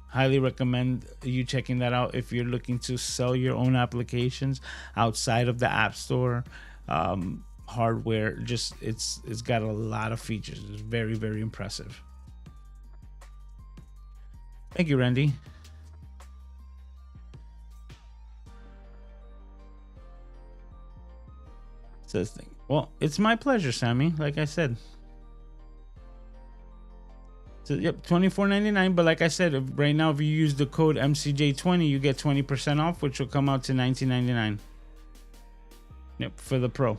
highly recommend you checking that out if you're looking to sell your own applications outside of the App Store. Hardware, just it's got a lot of features. It's very, very impressive. Thank you, Randy. Says thing. Well, it's my pleasure, Sammy. Like I said. So, yep, $24.99. But like I said, right now, if you use the code MCJ20, you get 20% off, which will come out to $19.99. Yep, for the Pro.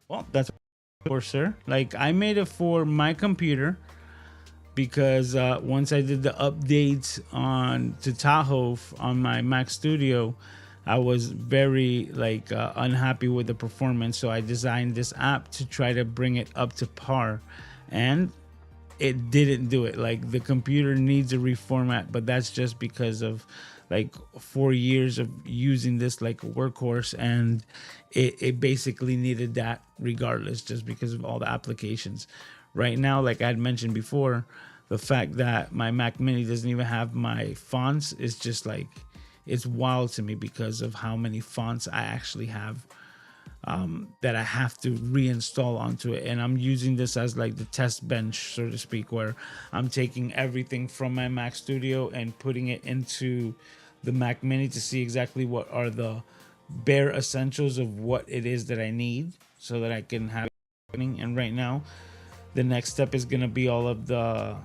Well, that's for sir. Like, I made it for my computer, because once I did the updates on to Tahoe on my Mac Studio, I was very like unhappy with the performance. So I designed this app to try to bring it up to par, and it didn't do it. Like, the computer needs a reformat, but that's just because of like 4 years of using this like workhorse, and it basically needed that regardless, just because of all the applications. Right now, like I'd mentioned before, the fact that my Mac Mini doesn't even have my fonts is just like, it's wild to me, because of how many fonts I actually have that I have to reinstall onto it. And I'm using this as like the test bench, so to speak, where I'm taking everything from my Mac Studio and putting it into the Mac Mini to see exactly what are the bare essentials of what it is that I need, so that I can have it happening. And right now, the next step is going to be all of the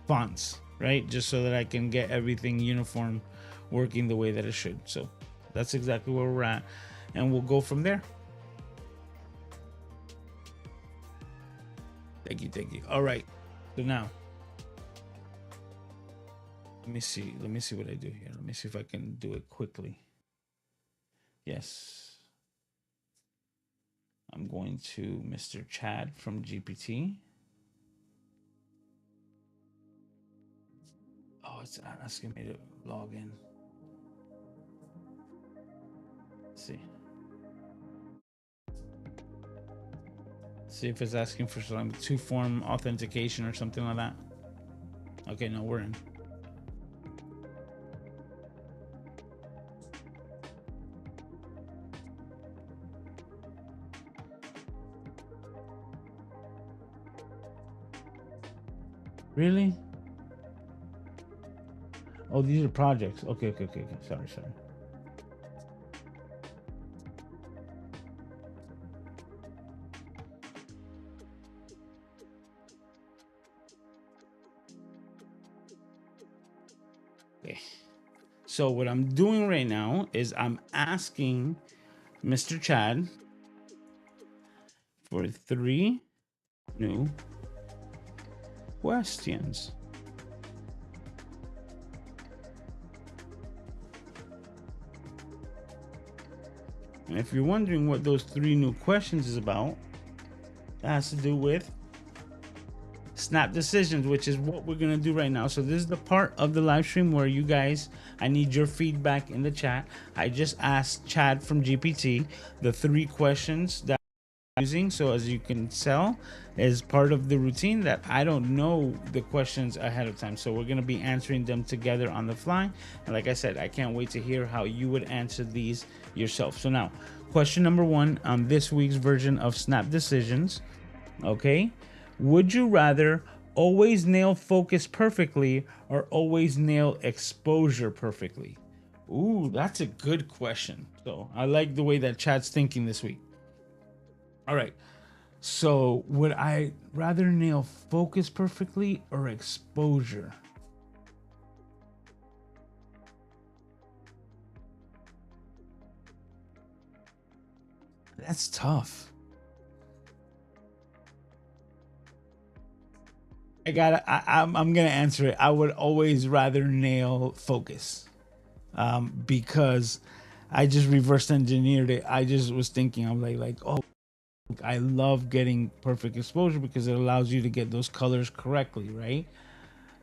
fonts, right? Just so that I can get everything uniform, working the way that it should. So that's exactly where we're at, and we'll go from there. Thank you. All right, so now let me see what I do here. Let me see if I can do it quickly. Yes, I'm going to Mr. Chad from GPT. Oh, it's asking me to log in. Let's see if it's asking for some two-form authentication or something like that. Okay, no, we're in. Really? Oh, these are projects. Okay. Sorry. Okay. So what I'm doing right now is I'm asking Mr. Chad for 3 new questions. And if you're wondering what those 3 new questions is about, that has to do with snap decisions, which is what we're gonna do right now. So this is the part of the live stream where you guys, I need your feedback in the chat. I just asked Chad from GPT the 3 questions that I'm using. So as you can tell, is part of the routine that I don't know the questions ahead of time. So we're gonna be answering them together on the fly. And like I said, I can't wait to hear how you would answer these yourself. So now, question number 1 on this week's version of Snap Decisions. Okay. Would you rather always nail focus perfectly or always nail exposure perfectly? Ooh, that's a good question. So I like the way that Chad's thinking this week. All right. So would I rather nail focus perfectly or exposure? That's tough. I'm gonna answer it. I would always rather nail focus, because I just reverse engineered it. I just was thinking, I'm like, oh, I love getting perfect exposure because it allows you to get those colors correctly, right?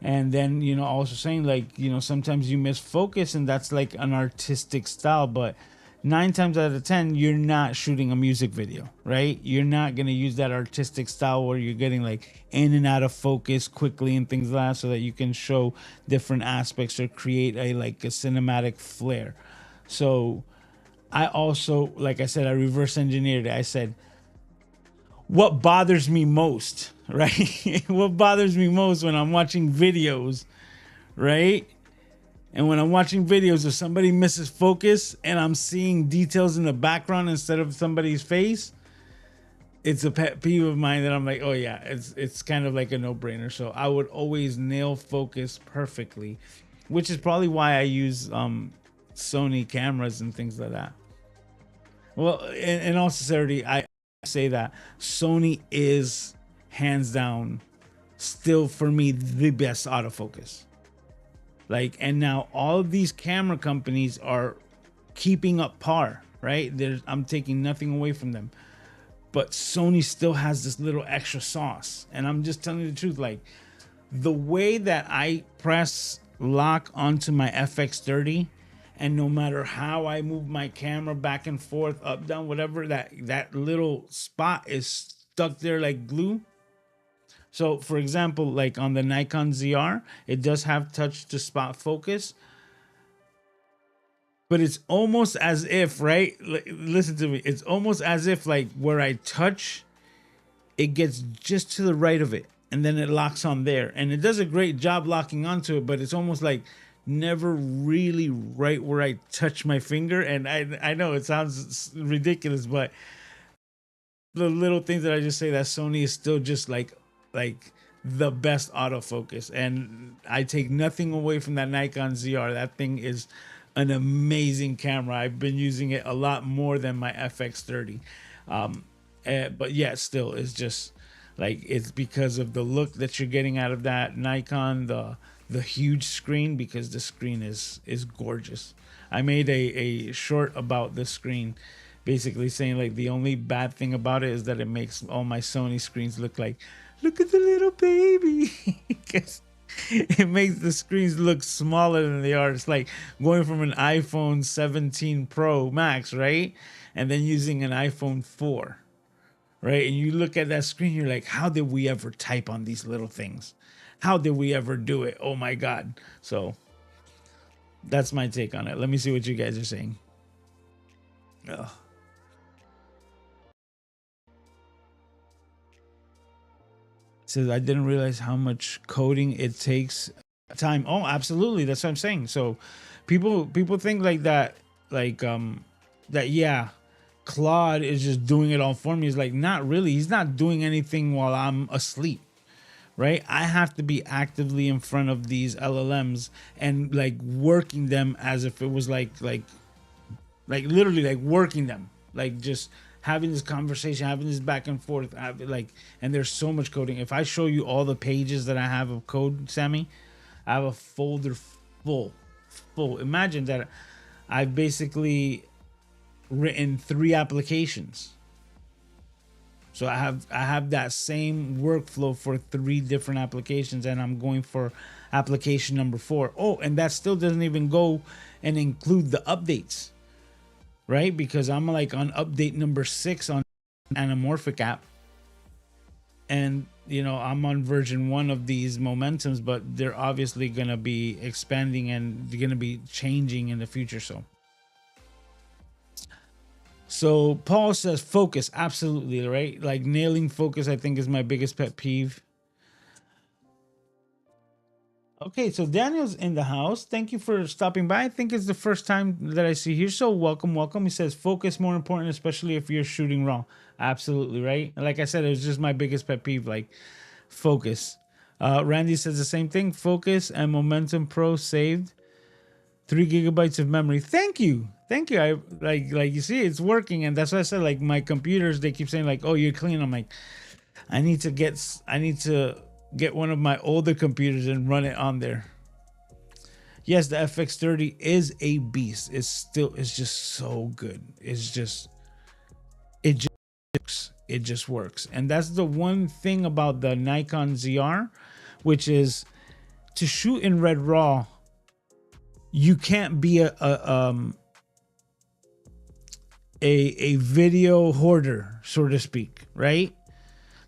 And then, also saying like, sometimes you miss focus and that's like an artistic style, but 9 times out of 10, you're not shooting a music video, right? You're not going to use that artistic style where you're getting like in and out of focus quickly and things like that so that you can show different aspects or create a cinematic flair. So I also, like I said, I reverse engineered it. I said, what bothers me most, right? What bothers me most when I'm watching videos, right? And when I'm watching videos, if somebody misses focus and I'm seeing details in the background instead of somebody's face, it's a pet peeve of mine that I'm like, oh yeah, it's kind of like a no-brainer. So I would always nail focus perfectly, which is probably why I use Sony cameras and things like that. Well, in all sincerity, I say that Sony is hands down still for me the best autofocus. And now all of these camera companies are keeping up par, right? I'm taking nothing away from them, but Sony still has this little extra sauce. And I'm just telling you the truth, like the way that I press lock onto my FX30, and no matter how I move my camera back and forth, up, down, whatever, that little spot is stuck there like glue. So for example, like on the Nikon ZR, it does have touch to spot focus, but it's almost as if, right? Listen to me. It's almost as if like where I touch, it gets just to the right of it and then it locks on there. And it does a great job locking onto it, but it's almost like never really right where I touch my finger. And I know it sounds ridiculous, but the little things that I just say that Sony is still just like the best autofocus, and I take nothing away from that Nikon ZR. That thing is an amazing camera. I've been using it a lot more than my FX30. But yeah, still, it's just like, it's because of the look that you're getting out of that Nikon, the huge screen, because the screen is gorgeous. I made a short about the screen, basically saying like the only bad thing about it is that it makes all my Sony screens look at the little baby. Because it makes the screens look smaller than they are. It's like going from an iPhone 17 Pro Max, right? And then using an iPhone 4, right? And you look at that screen, you're like, how did we ever type on these little things? How did we ever do it? Oh my God. So that's my take on it. Let me see what you guys are saying. Ugh. Says, I didn't realize how much coding it takes time. Oh, absolutely. That's what I'm saying. So people think like that, like that, yeah, Claude is just doing it all for me. It's like, not really. He's not doing anything while I'm asleep. Right? I have to be actively in front of these LLMs and like working them as if it was like literally like working them, like just having this conversation, having this back and forth, like, and there's so much coding. If I show you all the pages that I have of code, Sammy, I have a folder full. Imagine that I've basically written 3 applications. So I have that same workflow for 3 different applications, and I'm going for application number 4. Oh, and that still doesn't even go and include the updates, right? Because I'm like on update number 6 on anamorphic app, and you know, I'm on version 1 of these momentums, but they're obviously gonna be expanding and they're gonna be changing in the future. So Paul says focus, absolutely, right? Like nailing focus, I think, is my biggest pet peeve. Okay, so Daniel's in the house. Thank you for stopping by. I think it's the first time that I see here. So welcome. He says focus more important, especially if you're shooting raw. Absolutely, right? Like I said, it was just my biggest pet peeve, like focus. Randy says the same thing. Focus and Momentum Pro saved 3 gigabytes of memory. Thank you. I like you see it's working, and that's why I said like my computers, they keep saying like, oh, you're clean. I'm like, I need to get one of my older computers and run it on there. Yes, the FX30 is a beast. It's just so good. It just works. And that's the one thing about the Nikon ZR, which is to shoot in Red Raw, you can't be a video hoarder, so to speak, right?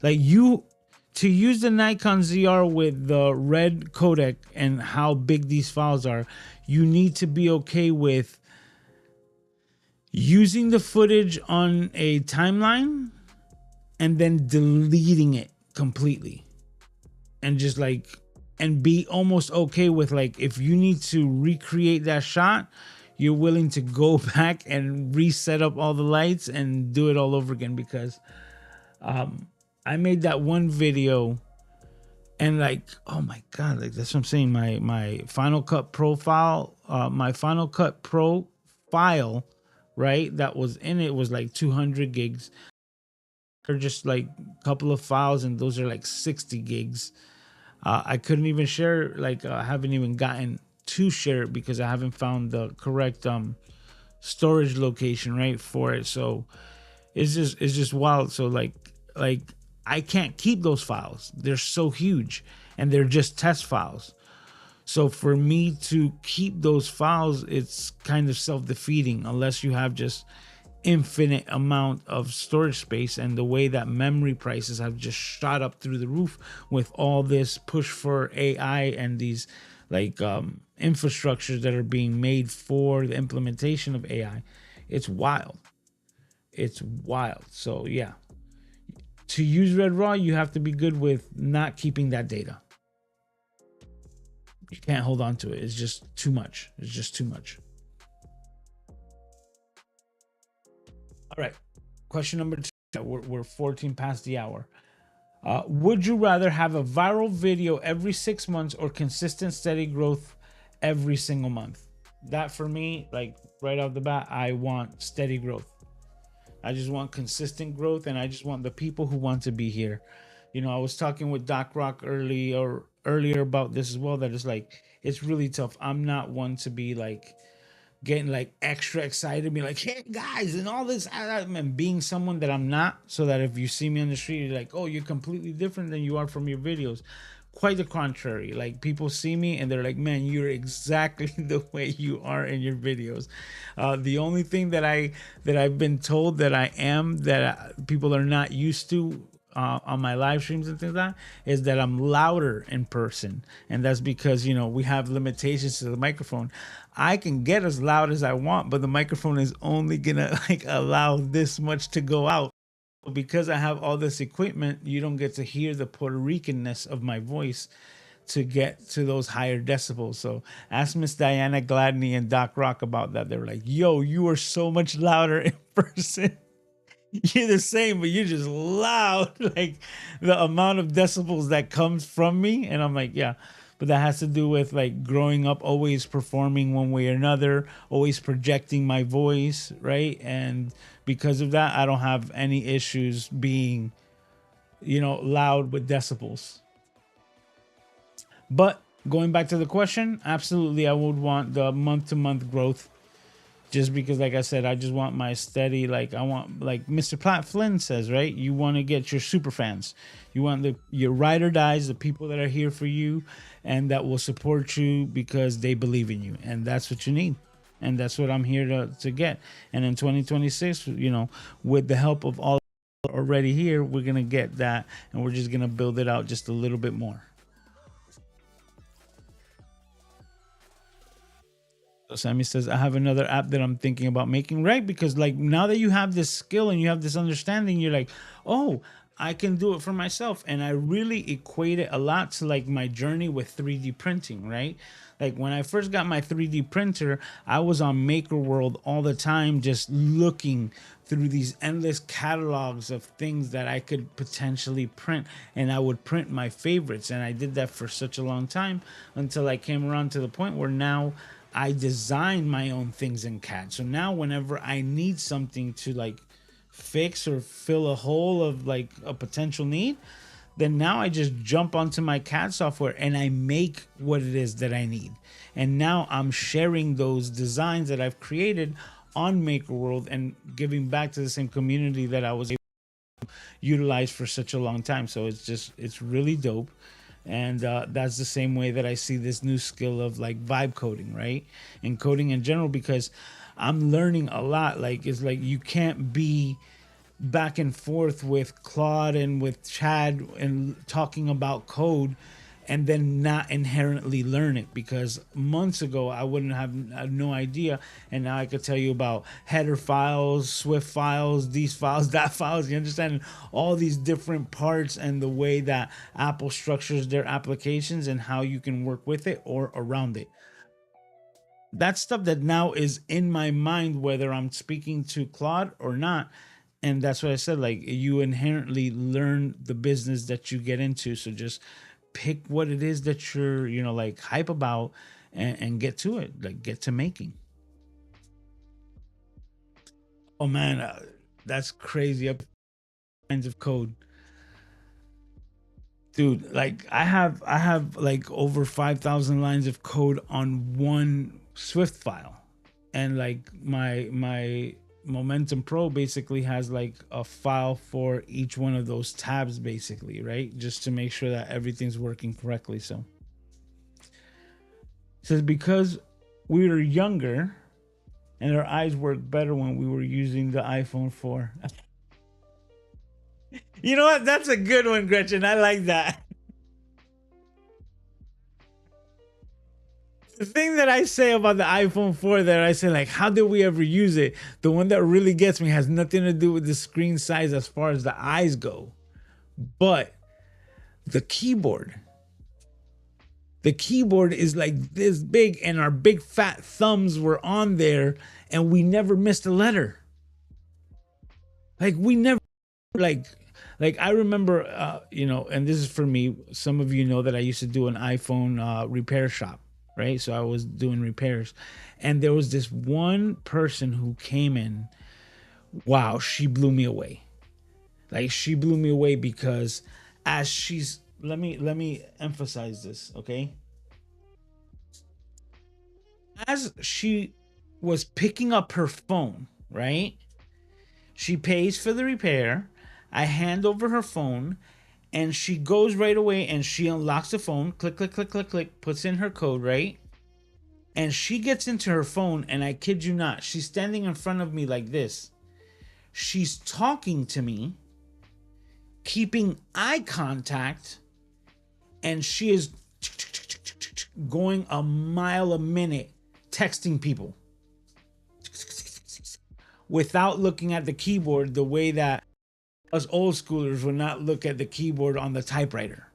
Like to use the Nikon ZR with the red codec and how big these files are, you need to be okay with using the footage on a timeline and then deleting it completely, and just like, and be almost okay with like, if you need to recreate that shot, you're willing to go back and reset up all the lights and do it all over again. Because I made that one video and like, oh my God, like that's what I'm saying. My Final Cut profile, my Final Cut Pro file, right, that was in it was like 200 gigs. They're just like a couple of files, and those are like 60 gigs. I couldn't even share, like I haven't even gotten to share it because I haven't found the correct storage location, right, for it. So it's just wild. So like I can't keep those files. They're so huge, and they're just test files. So for me to keep those files, it's kind of self-defeating unless you have just infinite amount of storage space. And the way that memory prices have just shot up through the roof with all this push for AI and these like infrastructures that are being made for the implementation of AI, it's wild. So yeah, to use Red Raw, you have to be good with not keeping that data. You can't hold on to it. It's just too much. All right. Question number 2. We're 14 past the hour. Would you rather have a viral video every 6 months or consistent steady growth every single month? That for me, like right off the bat, I want steady growth. I just want consistent growth, and I just want the people who want to be here. You know, I was talking with Doc Rock earlier about this as well. That it's like it's really tough. I'm not one to be like getting like extra excited, be like, "Hey guys," and all this, and being someone that I'm not. So that if you see me on the street, you're like, "Oh, you're completely different than you are from your videos." Quite the contrary. Like people see me and they're like, "Man, you're exactly the way you are in your videos." The only thing that I've been told that I am that people are not used to on my live streams and things like that is that I'm louder in person, and that's because we have limitations to the microphone. I can get as loud as I want, but the microphone is only gonna like allow this much to go out. Because I have all this equipment, you don't get to hear the Puerto Ricanness of my voice to get to those higher decibels. So ask Miss Diana Gladney and Doc Rock about that. They were like, "Yo, you are so much louder in person." You're the same, but you're just loud. Like the amount of decibels that comes from me. And I'm like, yeah. But that has to do with like growing up, always performing one way or another, always projecting my voice, right? And because of that, I don't have any issues being, loud with decibels. But going back to the question, absolutely, I would want the month to month growth just because like I said, I just want my steady, like I want, like Mr. Platt Flynn says, right? You want to get your super fans. You want your ride or dies, the people that are here for you and that will support you because they believe in you, and that's what you need. And that's what I'm here to get. And in 2026, with the help of all already here, we're gonna get that, and we're just gonna build it out just a little bit more. Sammy says, I have another app that I'm thinking about making, right? Because like now that you have this skill and you have this understanding, you're like, oh, I can do it for myself. And I really equate it a lot to like my journey with 3D printing, right? Like when I first got my 3D printer, I was on Maker World all the time, just looking through these endless catalogs of things that I could potentially print. And I would print my favorites. And I did that for such a long time until I came around to the point where now I design my own things in CAD. So now whenever I need something to like fix or fill a hole of like a potential need, then now I just jump onto my CAD software and I make what it is that I need. And now I'm sharing those designs that I've created on MakerWorld and giving back to the same community that I was able to utilize for such a long time. So it's really dope. And that's the same way that I see this new skill of like vibe coding, right? And coding in general, because I'm learning a lot. Like it's like you can't be back and forth with Claude and with Chad and talking about code and then not inherently learn it, because months ago I wouldn't have no idea, and now I could tell you about header files, Swift files, these files, that files. You understand all these different parts and the way that Apple structures their applications and how you can work with it or around it. That's stuff that now is in my mind whether I'm speaking to Claude or not. And that's what I said, like you inherently learn the business that you get into. So just pick what it is that you're, like hype about, and get to it, like get to making. Oh man, that's crazy. Up lines of code, dude. Like I have like over 5,000 lines of code on one Swift file, and like my Momentum Pro basically has like a file for each one of those tabs, basically, right? Just to make sure that everything's working correctly. So it says because we were younger and our eyes worked better when we were using the iPhone 4. You know what? That's a good one, Gretchen. I like that. The thing that I say about the iPhone 4 that I say, like, how did we ever use it? The one that really gets me has nothing to do with the screen size as far as the eyes go, but the keyboard. The keyboard is like this big, and our big fat thumbs were on there, and we never missed a letter. Like we never like Like I remember, you know, and this is for me. Some of you know that I used to do an iPhone repair shop, right? So I was doing repairs, and there was this one person who came in. Wow, she blew me away. Like she blew me away because as she's let me emphasize this, okay? As she was picking up her phone, right? She pays for the repair. I hand over her phone and she goes right away and she unlocks the phone, click, click, click, click, click, puts in her code, right? And she gets into her phone, and I kid you not, she's standing in front of me like this. She's talking to me, keeping eye contact, and she is going a mile a minute texting people without looking at the keyboard the way that us old schoolers would not look at the keyboard on the typewriter.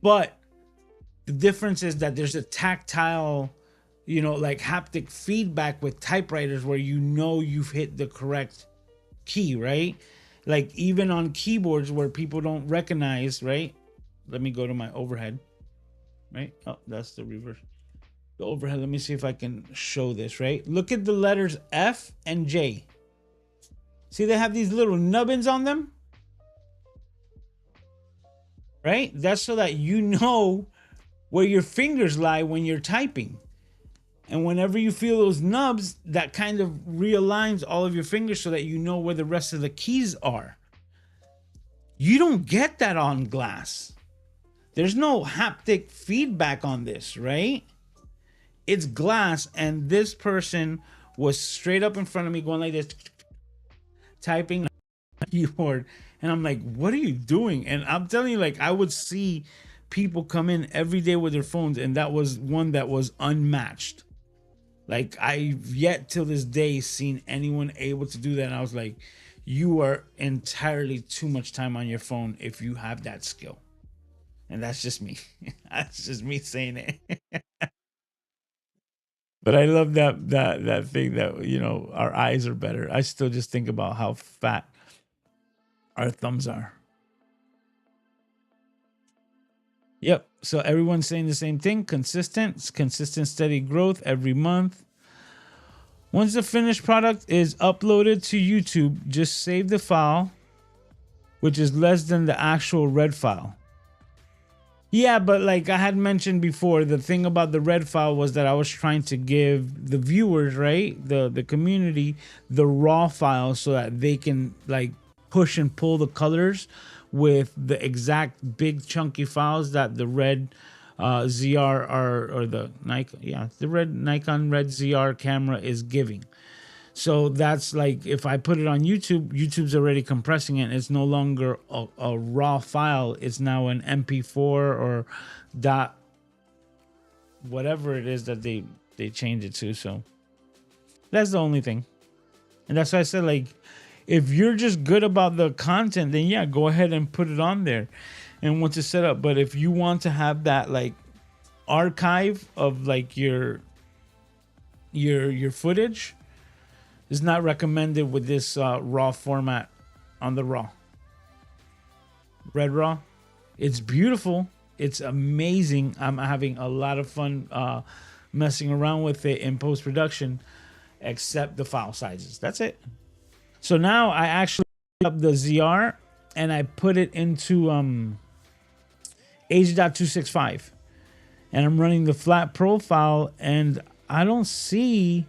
But the difference is that there's a tactile, you know, like haptic feedback with typewriters where you know you've hit the correct key, right? Like even on keyboards where people don't recognize, right? Let me go to my overhead, right? Oh, that's the reverse. The overhead. Let me see if I can show this, right? Look at the letters F and J. See, they have these little nubbins on them, right? That's so that you know where your fingers lie when you're typing. And whenever you feel those nubs, that kind of realigns all of your fingers so that you know where the rest of the keys are. You don't get that on glass. There's no haptic feedback on this, right? It's glass, and this person was straight up in front of me going like this, typing on the keyboard. And I'm like, what are you doing? And I'm telling you, like, I would see people come in every day with their phones, and that was one that was unmatched. Like, I've yet till this day seen anyone able to do that. And I was like, you are entirely too much time on your phone if you have that skill. And that's just me. That's just me saying it. But I love that thing that, you know, our eyes are better. I still just think about how fat our thumbs are. Yep. So everyone's saying the same thing. Consistent, steady growth every month. Once the finished product is uploaded to YouTube, just save the file, which is less than the actual red file. Yeah, but like I had mentioned before, the thing about the red file was that I was trying to give the viewers, right, the community, the raw file so that they can like push and pull the colors with the exact big chunky files that the red ZR or the Nikon, the Nikon Red ZR camera is giving. So that's like, if I put it on YouTube, YouTube's already compressing it. It's no longer a raw file. It's now an MP4 or dot whatever it is that they change it to. So that's the only thing. And that's why I said, like, if you're just good about the content, then yeah, go ahead and put it on there and once it's set up. But if you want to have that like archive of like your footage, is not recommended with this raw format on the raw. Red raw. It's beautiful. It's amazing. I'm having a lot of fun messing around with it in post-production, except the file sizes. That's it. So now I actually put up the ZR and I put it into H.265. And I'm running the flat profile, and I don't see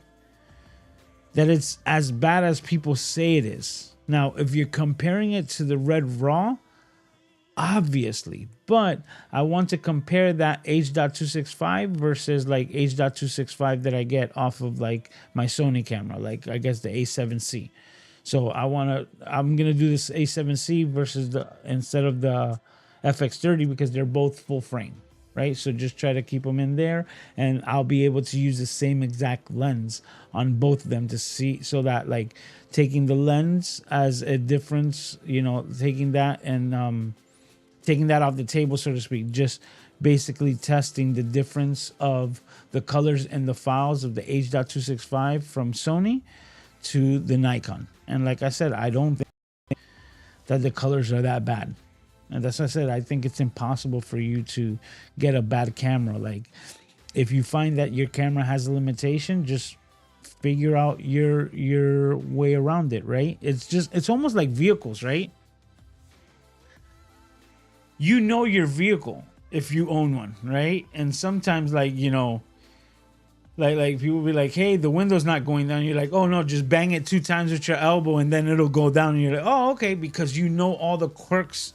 that it's as bad as people say it is. Now, if you're comparing it to the red raw, obviously, but I want to compare that H.265 versus like H.265 that I get off of like my Sony camera, like I guess the A7C. So I'm gonna do this A7C versus instead of the FX30 because they're both full frame. Right, so just try to keep them in there, and I'll be able to use the same exact lens on both of them to see, so that like taking the lens as a difference, you know, taking that and taking that off the table, so to speak, just basically testing the difference of the colors and the files of the H.265 from Sony to the Nikon. And like I said, I don't think that the colors are that bad. And that's what I said. I think it's impossible for you to get a bad camera. Like, if you find that your camera has a limitation, just figure out your way around it, right? It's almost like vehicles, right? You know your vehicle if you own one, right? And sometimes, like, like people be like, hey, the window's not going down. You're like, oh no, just bang it 2 times with your elbow and then it'll go down. And you're like, oh, okay, because you know all the quirks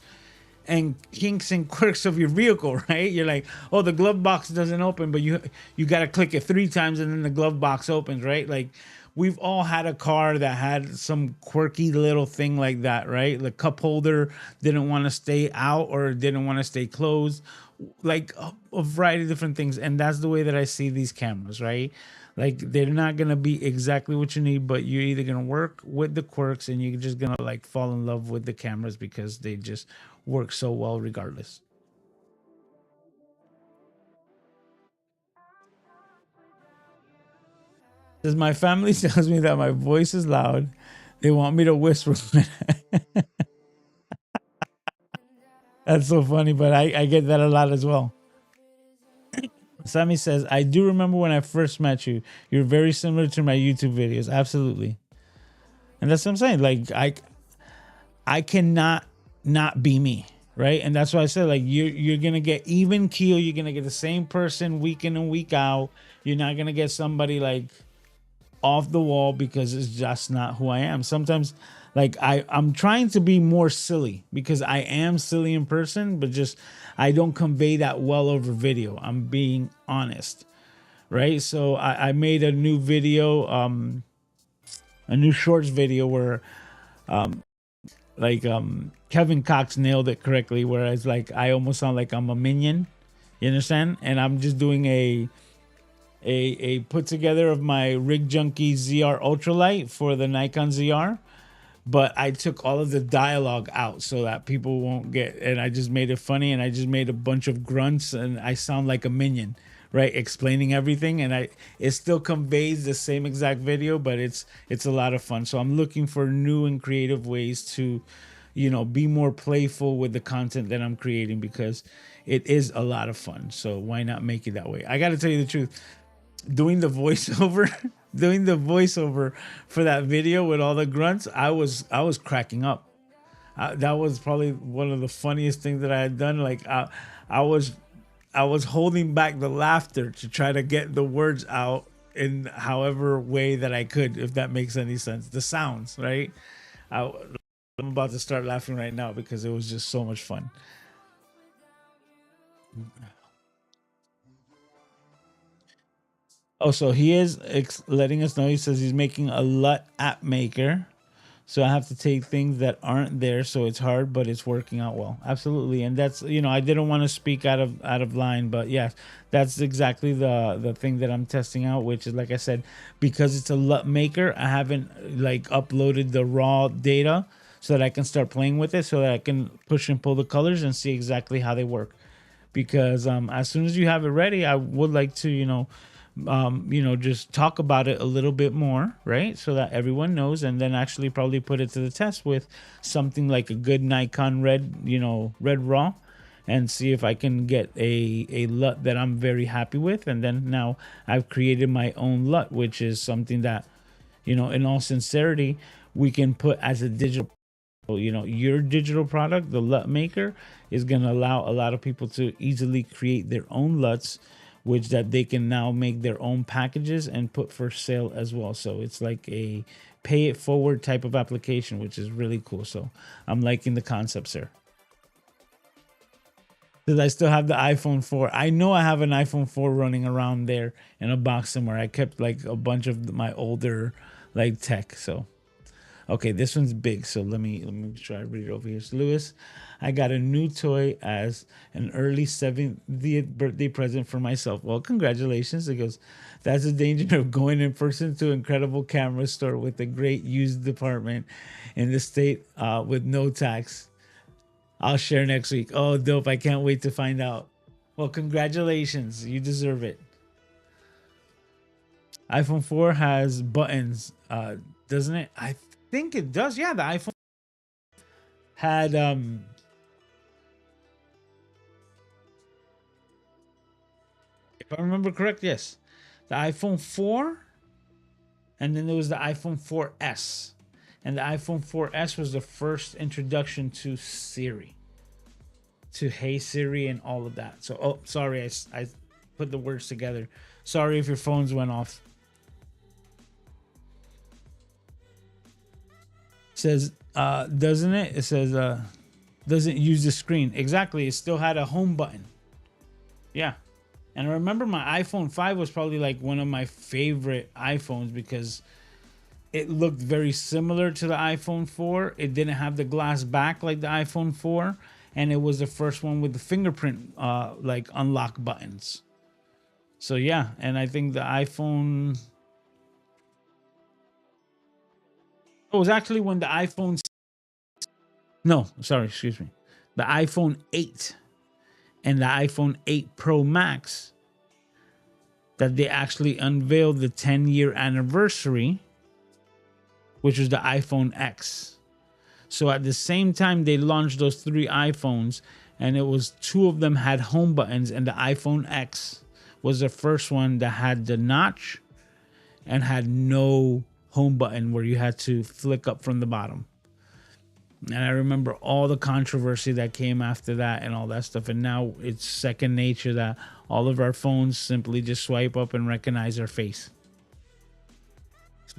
and kinks and quirks of your vehicle, right? You're like, oh, the glove box doesn't open, but you got to click it 3 times and then the glove box opens, right? Like, we've all had a car that had some quirky little thing like that, right? The cup holder didn't want to stay out or didn't want to stay closed, like a variety of different things. And that's the way that I see these cameras, right? Like, they're not gonna be exactly what you need, but you're either gonna work with the quirks and you're just gonna like fall in love with the cameras because they just work so well regardless. Says my family tells me that my voice is loud. They want me to whisper. That's so funny, but I get that a lot as well. Sammy says, I do remember when I first met you. You're very similar to my YouTube videos. Absolutely. And that's what I'm saying. Like, I cannot not be me, right? And that's why I said, like, you're gonna get even keel. You're gonna get the same person week in and week out. You're not gonna get somebody like off the wall because it's just not who I am. Sometimes, like, I'm trying to be more silly because I am silly in person, but just I don't convey that well over video. I'm being honest, right? So I made a new video, a new shorts video where like Kevin Cox nailed it correctly, whereas like I almost sound like I'm a minion. You understand? And I'm just doing a put together of my RigJunkie ZR Ultralight for the Nikon ZR, but I took all of the dialogue out so that people won't get, and I just made it funny, and I just made a bunch of grunts and I sound like a minion, right, explaining everything, and it still conveys the same exact video, but it's a lot of fun. So I'm looking for new and creative ways to be more playful with the content that I'm creating because it is a lot of fun. So why not make it that way? I got to tell you the truth, doing the voiceover doing the voiceover for that video with all the grunts, I was cracking up. That was probably one of the funniest things that I had done. Like, I was I was holding back the laughter to try to get the words out in however way that I could, if that makes any sense. The sounds, right? I, I'm about to start laughing right now because it was just so much fun. Oh, so he is letting us know. He says he's making a LUT app maker. So I have to take things that aren't there, so it's hard, but it's working out well. Absolutely, and that's, I didn't want to speak out of line, but yes, that's exactly the thing that I'm testing out, which is, like I said, because it's a LUT maker. I haven't like uploaded the raw data so that I can start playing with it, so that I can push and pull the colors and see exactly how they work. Because as soon as you have it ready, I would like to just talk about it a little bit more, right? So that everyone knows, and then actually probably put it to the test with something like a good Nikon red, red raw, and see if I can get a LUT that I'm very happy with. And then now I've created my own LUT, which is something that, in all sincerity, we can put as a digital. Your digital product, the LUT maker, is going to allow a lot of people to easily create their own LUTs, which that they can now make their own packages and put for sale as well. So it's like a pay it forward type of application, which is really cool. So I'm liking the concept, sir. Because I still have the iPhone 4. I know I have an iPhone 4 running around there in a box somewhere. I kept like a bunch of my older like tech. So okay, this one's big, so let me try to read it over here. So, Lewis, I got a new toy as an early 70th birthday present for myself. Well, congratulations. It goes, that's the danger of going in person to an incredible camera store with a great used department in the state with no tax. I'll share next week. Oh, dope. I can't wait to find out. Well, congratulations. You deserve it. iPhone 4 has buttons, doesn't it? I think it does. Yeah, the iPhone had if I remember correct, yes, the iPhone 4, and then there was the iPhone 4S. And the iPhone 4S was the first introduction to Siri, to Hey Siri and all of that. So, oh, sorry, I put the words together. Sorry if your phones went off. It says, doesn't it? It says, doesn't use the screen. Exactly. It still had a home button. Yeah. And I remember my iPhone 5 was probably like one of my favorite iPhones because it looked very similar to the iPhone 4. It didn't have the glass back like the iPhone 4. And it was the first one with the fingerprint like unlock buttons. So yeah, and I think the iPhone, it was actually when the iPhone, no, sorry, excuse me. The iPhone 8 and the iPhone 8 Pro Max that they actually unveiled the 10-year anniversary, which was the iPhone X. So at the same time they launched those 3 iPhones, and it was 2 of them had home buttons, and the iPhone X was the first one that had the notch and had no home button where you had to flick up from the bottom. And I remember all the controversy that came after that and all that stuff. And now it's second nature that all of our phones simply just swipe up and recognize our face.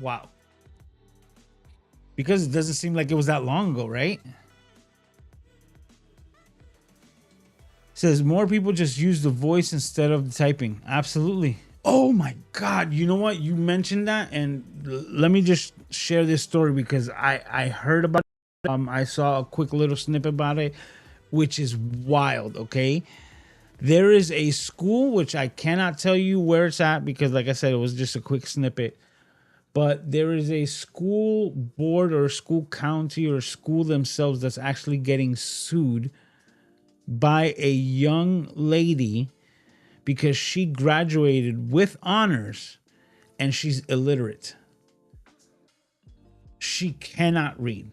Wow. Because it doesn't seem like it was that long ago, right? It says more people just use the voice instead of the typing. Absolutely. Oh my God. You know what? You mentioned that. And let me just share this story because I heard about it. I saw a quick little snippet about it, which is wild. Okay. There is a school, which I cannot tell you where it's at because, like I said, it was just a quick snippet. But there is a school board or school county or school themselves that's actually getting sued by a young lady because she graduated with honors and she's illiterate. She cannot read,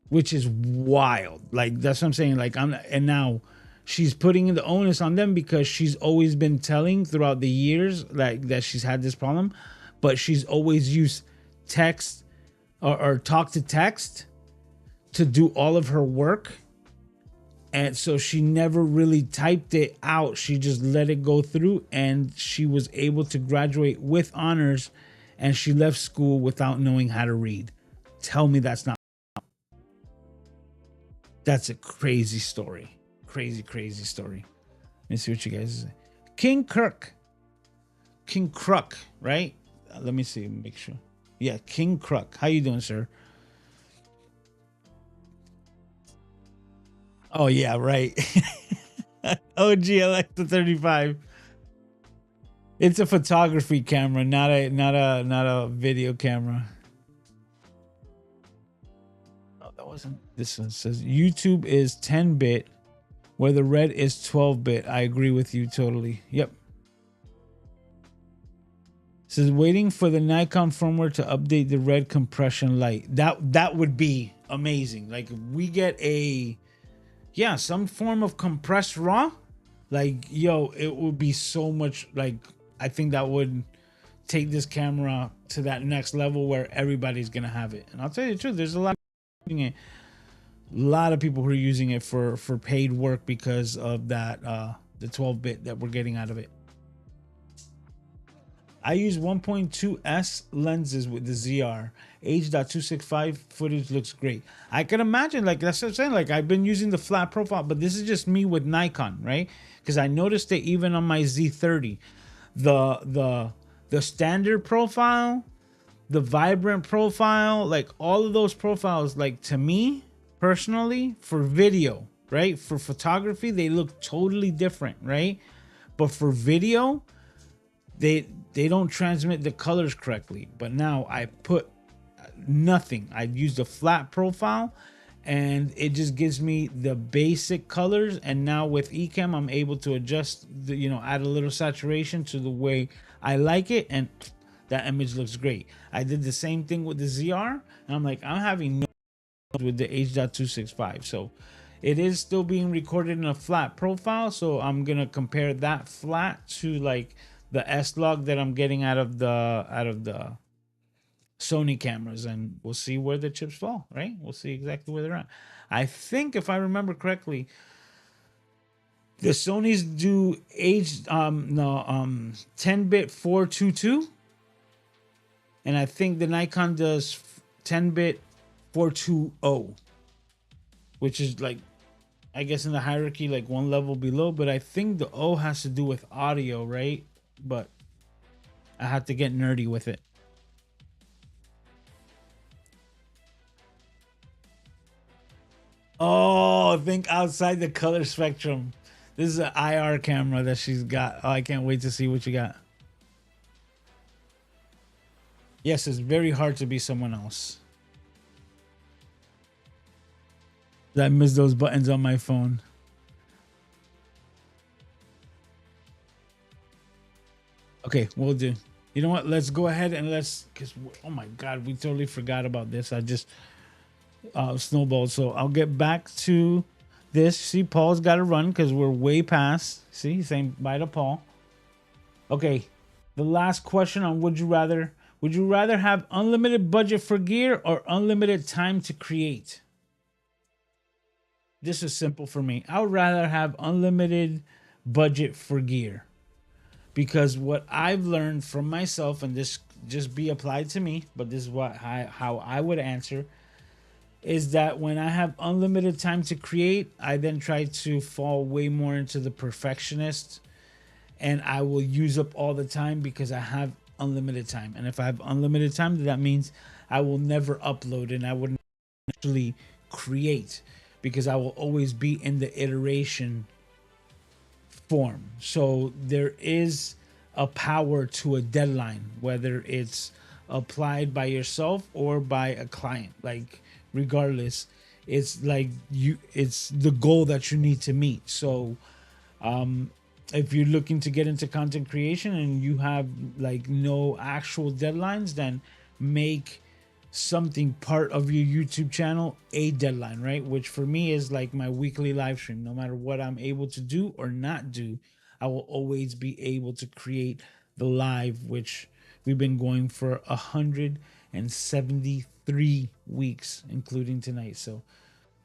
which is wild. Like, that's what I'm saying. Like, and now she's putting the onus on them because she's always been telling throughout the years like that she's had this problem, but she's always used text or talk to text to do all of her work. And so she never really typed it out. She just let it go through, and she was able to graduate with honors, and she left school without knowing how to read. Tell me that's not. That's a crazy story. Crazy, crazy story. Let me see what you guys say. King Kruk, right? Let me see, make sure. Yeah, King Kruk. How you doing, sir? Oh yeah, right. OG Alexa 35. It's a photography camera, not a video camera. Oh, that wasn't. This one says YouTube is 10-bit, where the red is 12-bit. I agree with you totally. Yep. It says waiting for the Nikon firmware to update the red compression light. That would be amazing. Like if we get some form of compressed RAW, like yo, it would be so much. Like I think that would take this camera to that next level where everybody's gonna have it. And I'll tell you the truth, there's a lot of people who are using it for paid work because of that the 12-bit that we're getting out of it. I use 1.2S lenses with the ZR. H.265 footage looks great. I can imagine, like that's what I'm saying. Like I've been using the flat profile, but this is just me with Nikon, right? Because I noticed it even on my Z30, the standard profile, the vibrant profile, like all of those profiles, like to me personally, for video, right? For photography, they look totally different, right? But for video, they don't transmit the colors correctly. But now I put nothing. I use the flat profile and it just gives me the basic colors. And now with Ecamm, I'm able to adjust the, add a little saturation to the way I like it. And that image looks great. I did the same thing with the ZR and I'm like, I'm having no with the H.265. So it is still being recorded in a flat profile. So I'm gonna compare that flat to like the S-Log that I'm getting out of the Sony cameras, and we'll see where the chips fall, right? We'll see exactly where they're at. I think if I remember correctly, the Sonys do 10-bit 422, and I think the Nikon does 10-bit 420, which is like, I guess in the hierarchy, like one level below. But I think the O has to do with audio, right? But I had to get nerdy with it. Oh, think outside the color spectrum. This is an IR camera that she's got. Oh, I can't wait to see what you got. Yes, it's very hard to be someone else. I miss those buttons on my phone. Okay, we'll do. You know what? Let's go ahead and because, oh my God, we totally forgot about this. I just snowballed. So I'll get back to this. See, Paul's got to run because we're way past. See, he's saying bye to Paul. Okay, the last question on would you rather. Would you rather have unlimited budget for gear or unlimited time to create? This is simple for me. I would rather have unlimited budget for gear, because what I've learned from myself, and this just be applied to me, but this is how I would answer, is that when I have unlimited time to create, I then try to fall way more into the perfectionist, and I will use up all the time because I have unlimited time. And if I have unlimited time, that means I will never upload and I wouldn't actually create, because I will always be in the iteration form. So there is a power to a deadline, whether it's applied by yourself or by a client. Like, regardless, it's like it's the goal that you need to meet. So if you're looking to get into content creation and you have like no actual deadlines, then make something part of your YouTube channel a deadline, right? Which for me is like my weekly live stream. No matter what I'm able to do or not do, I will always be able to create the live, which we've been going for 173 weeks, including tonight. So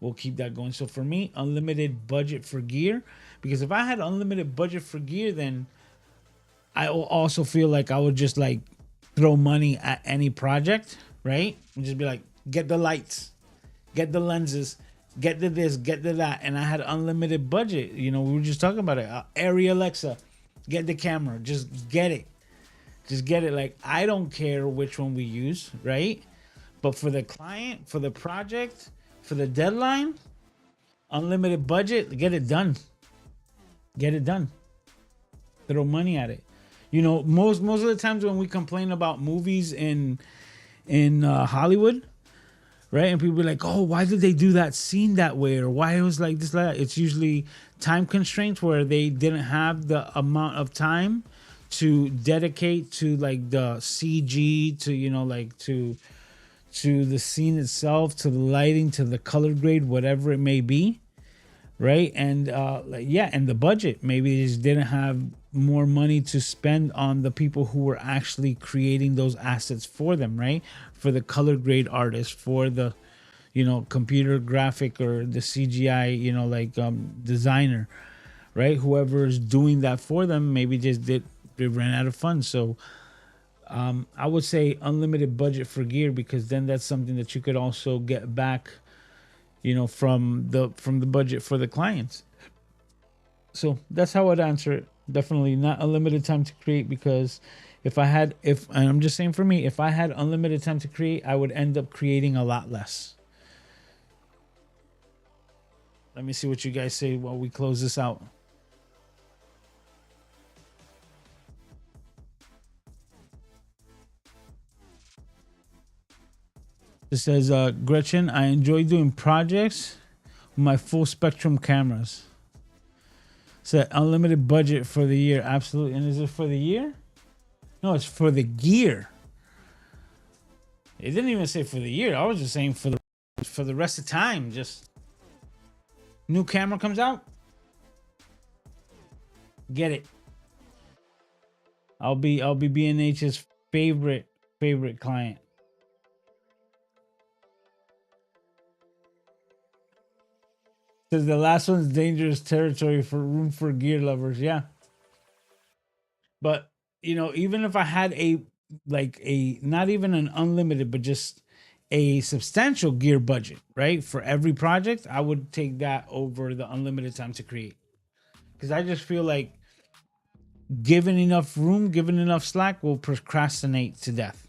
we'll keep that going. So for me, unlimited budget for gear, because if I had unlimited budget for gear, then I will also feel like I would just like throw money at any project, right? And just be like, get the lights, get the lenses, get the this, get the that. And I had unlimited budget. You know, we were just talking about it. Ari Alexa, get the camera, just get it. Just get it. Like, I don't care which one we use, right? But for the client, for the project, for the deadline, unlimited budget, get it done. Get it done. Throw money at it. You know, most of the times when we complain about movies in Hollywood, right? And people be like, oh, why did they do that scene that way? Or why it was like this, like that? It's usually time constraints where they didn't have the amount of time to dedicate to like the CG, to, you know, like to the scene itself, to the lighting, to the color grade, whatever it may be, right? And and the budget, maybe they just didn't have more money to spend on the people who were actually creating those assets for them, right? For the color grade artist, for the, you know, computer graphic or the CGI, you know, like designer, right? Whoever is doing that for them, maybe they ran out of funds. So I would say unlimited budget for gear, because then that's something that you could also get back, you know, from the budget for the clients. So that's how I'd answer it. Definitely not unlimited time to create, because and I'm just saying for me, if I had unlimited time to create, I would end up creating a lot less. Let me see what you guys say while we close this out. It says, Gretchen, I enjoy doing projects with my full spectrum cameras. Said unlimited budget for the year. Absolutely. And is it for the year? No, it's for the gear. It didn't even say for the year. I was just saying for the for the rest of time. Just new camera comes out, get it. I'll be B&H's favorite client. Says the last one's dangerous territory for room for gear lovers. Yeah. But even if I had a not even an unlimited, but just a substantial gear budget, right? For every project, I would take that over the unlimited time to create. Because I just feel like given enough room, given enough slack, we'll procrastinate to death.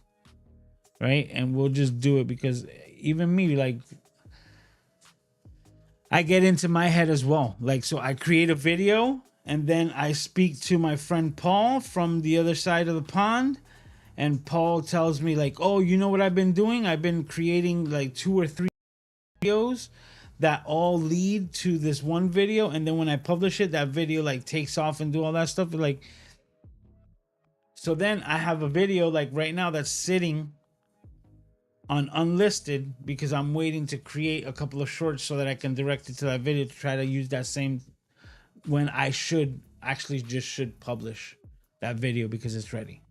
Right? And we'll just do it because even me, like, I get into my head as well. Like, so I create a video and then I speak to my friend Paul from the other side of the pond. And Paul tells me like, oh, you know what I've been doing? I've been creating like 2 or 3 videos that all lead to this one video. And then when I publish it, that video like takes off and do all that stuff. Like, so then I have a video like right now that's sitting on unlisted because I'm waiting to create a couple of shorts so that I can direct it to that video to try to use that same when I should publish that video because it's ready.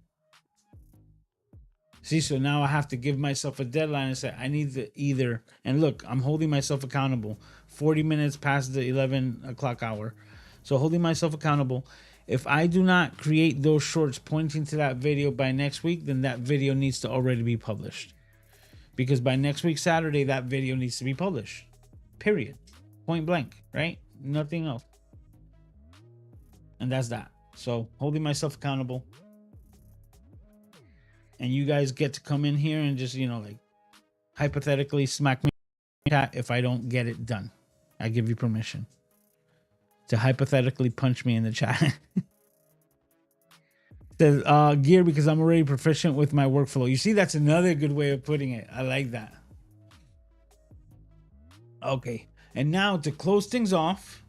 See, so now I have to give myself a deadline and say I need to either, and look, I'm holding myself accountable 40 minutes past the 11 o'clock hour. So holding myself accountable. If I do not create those shorts pointing to that video by next week, then that video needs to already be published. Because by next week, Saturday, that video needs to be published. Period. Point blank, right? Nothing else. And that's that. So holding myself accountable. And you guys get to come in here and just, like hypothetically smack me in the chat if I don't get it done. I give you permission to hypothetically punch me in the chat. Says gear because I'm already proficient with my workflow. You see, that's another good way of putting it. I like that. Okay, and now to close things off.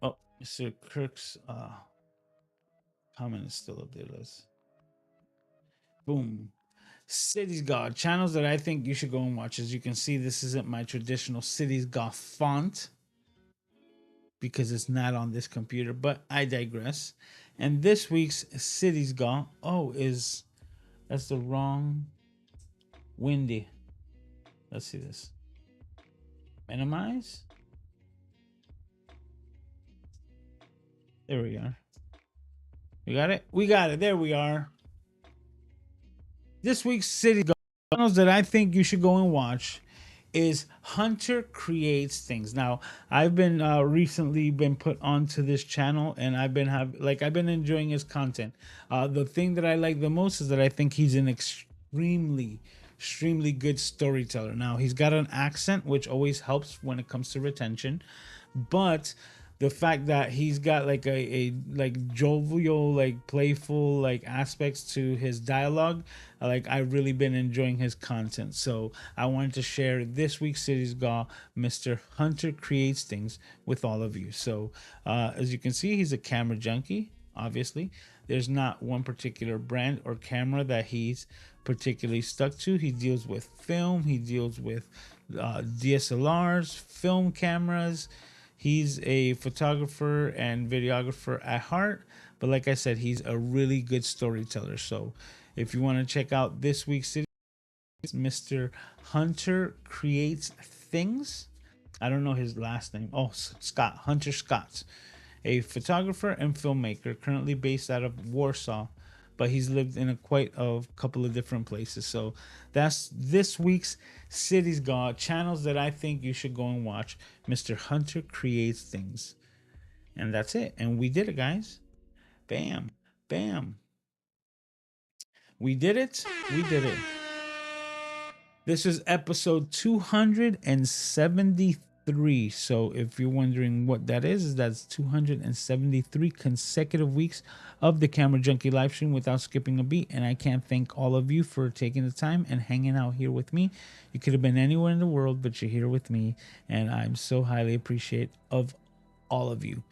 Oh, Mr. Kirk's comment is still up there. Let's boom. Cities God channels that I think you should go and watch. As you can see, this isn't my traditional Cities God font because it's not on this computer, but I digress. And this week's Cities God, that's the wrong windy. Let's see this. Minimize. There we are. We got it? We got it. There we are. This week's Cities God channels that I think you should go and watch is Hunter Creates Things. Now, I've been recently been put onto this channel, and I've been enjoying his content. The thing that I like the most is that I think he's an extremely good storyteller. Now, he's got an accent, which always helps when it comes to retention, but the fact that he's got like a jovial, like playful, like aspects to his dialogue, like I've really been enjoying his content. So I wanted to share this week's Cities God, Mr. Hunter Creates Things, with all of you. So as you can see, he's a camera junkie. Obviously, there's not one particular brand or camera that he's particularly stuck to. He deals with film. He deals with DSLRs, film cameras. He's a photographer and videographer at heart, but like I said, he's a really good storyteller. So if you want to check out this week's City, Mr. Hunter Creates Things. I don't know his last name. Oh, Scott, Hunter Scott, a photographer and filmmaker currently based out of Warsaw, but he's lived in quite a couple of different places. So that's this week's Cities God channels that I think you should go and watch. Mr. Hunter Creates Things. And that's it. And we did it, guys. Bam. Bam. We did it. We did it. This is episode 273. So if you're wondering what that is that's 273 consecutive weeks of the Camera Junkie live stream without skipping a beat. And I can't thank all of you for taking the time and hanging out here with me. You could have been anywhere in the world, but you're here with me, and I'm so highly appreciative of all of you.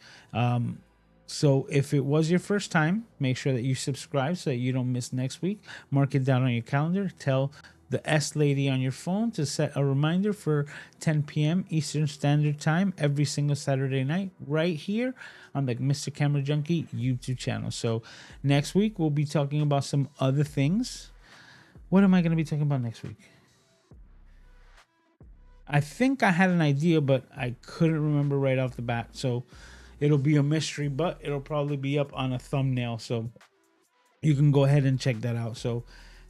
So if it was your first time, make sure that you subscribe so that you don't miss next week. Mark it down on your calendar. Tell the S lady on your phone to set a reminder for 10 p.m. Eastern Standard Time every single Saturday night right here on the Mr. Camera Junkie YouTube channel. So next week we'll be talking about some other things. What am I going to be talking about next week? I think I had an idea, but I couldn't remember right off the bat. So it'll be a mystery, but it'll probably be up on a thumbnail. So you can go ahead and check that out. So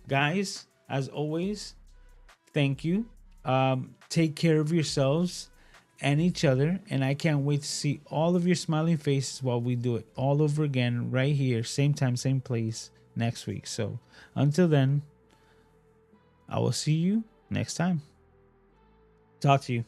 guys, as always, thank you. Take care of yourselves and each other. And I can't wait to see all of your smiling faces while we do it all over again right here, same time, same place next week. So until then, I will see you next time. Talk to you.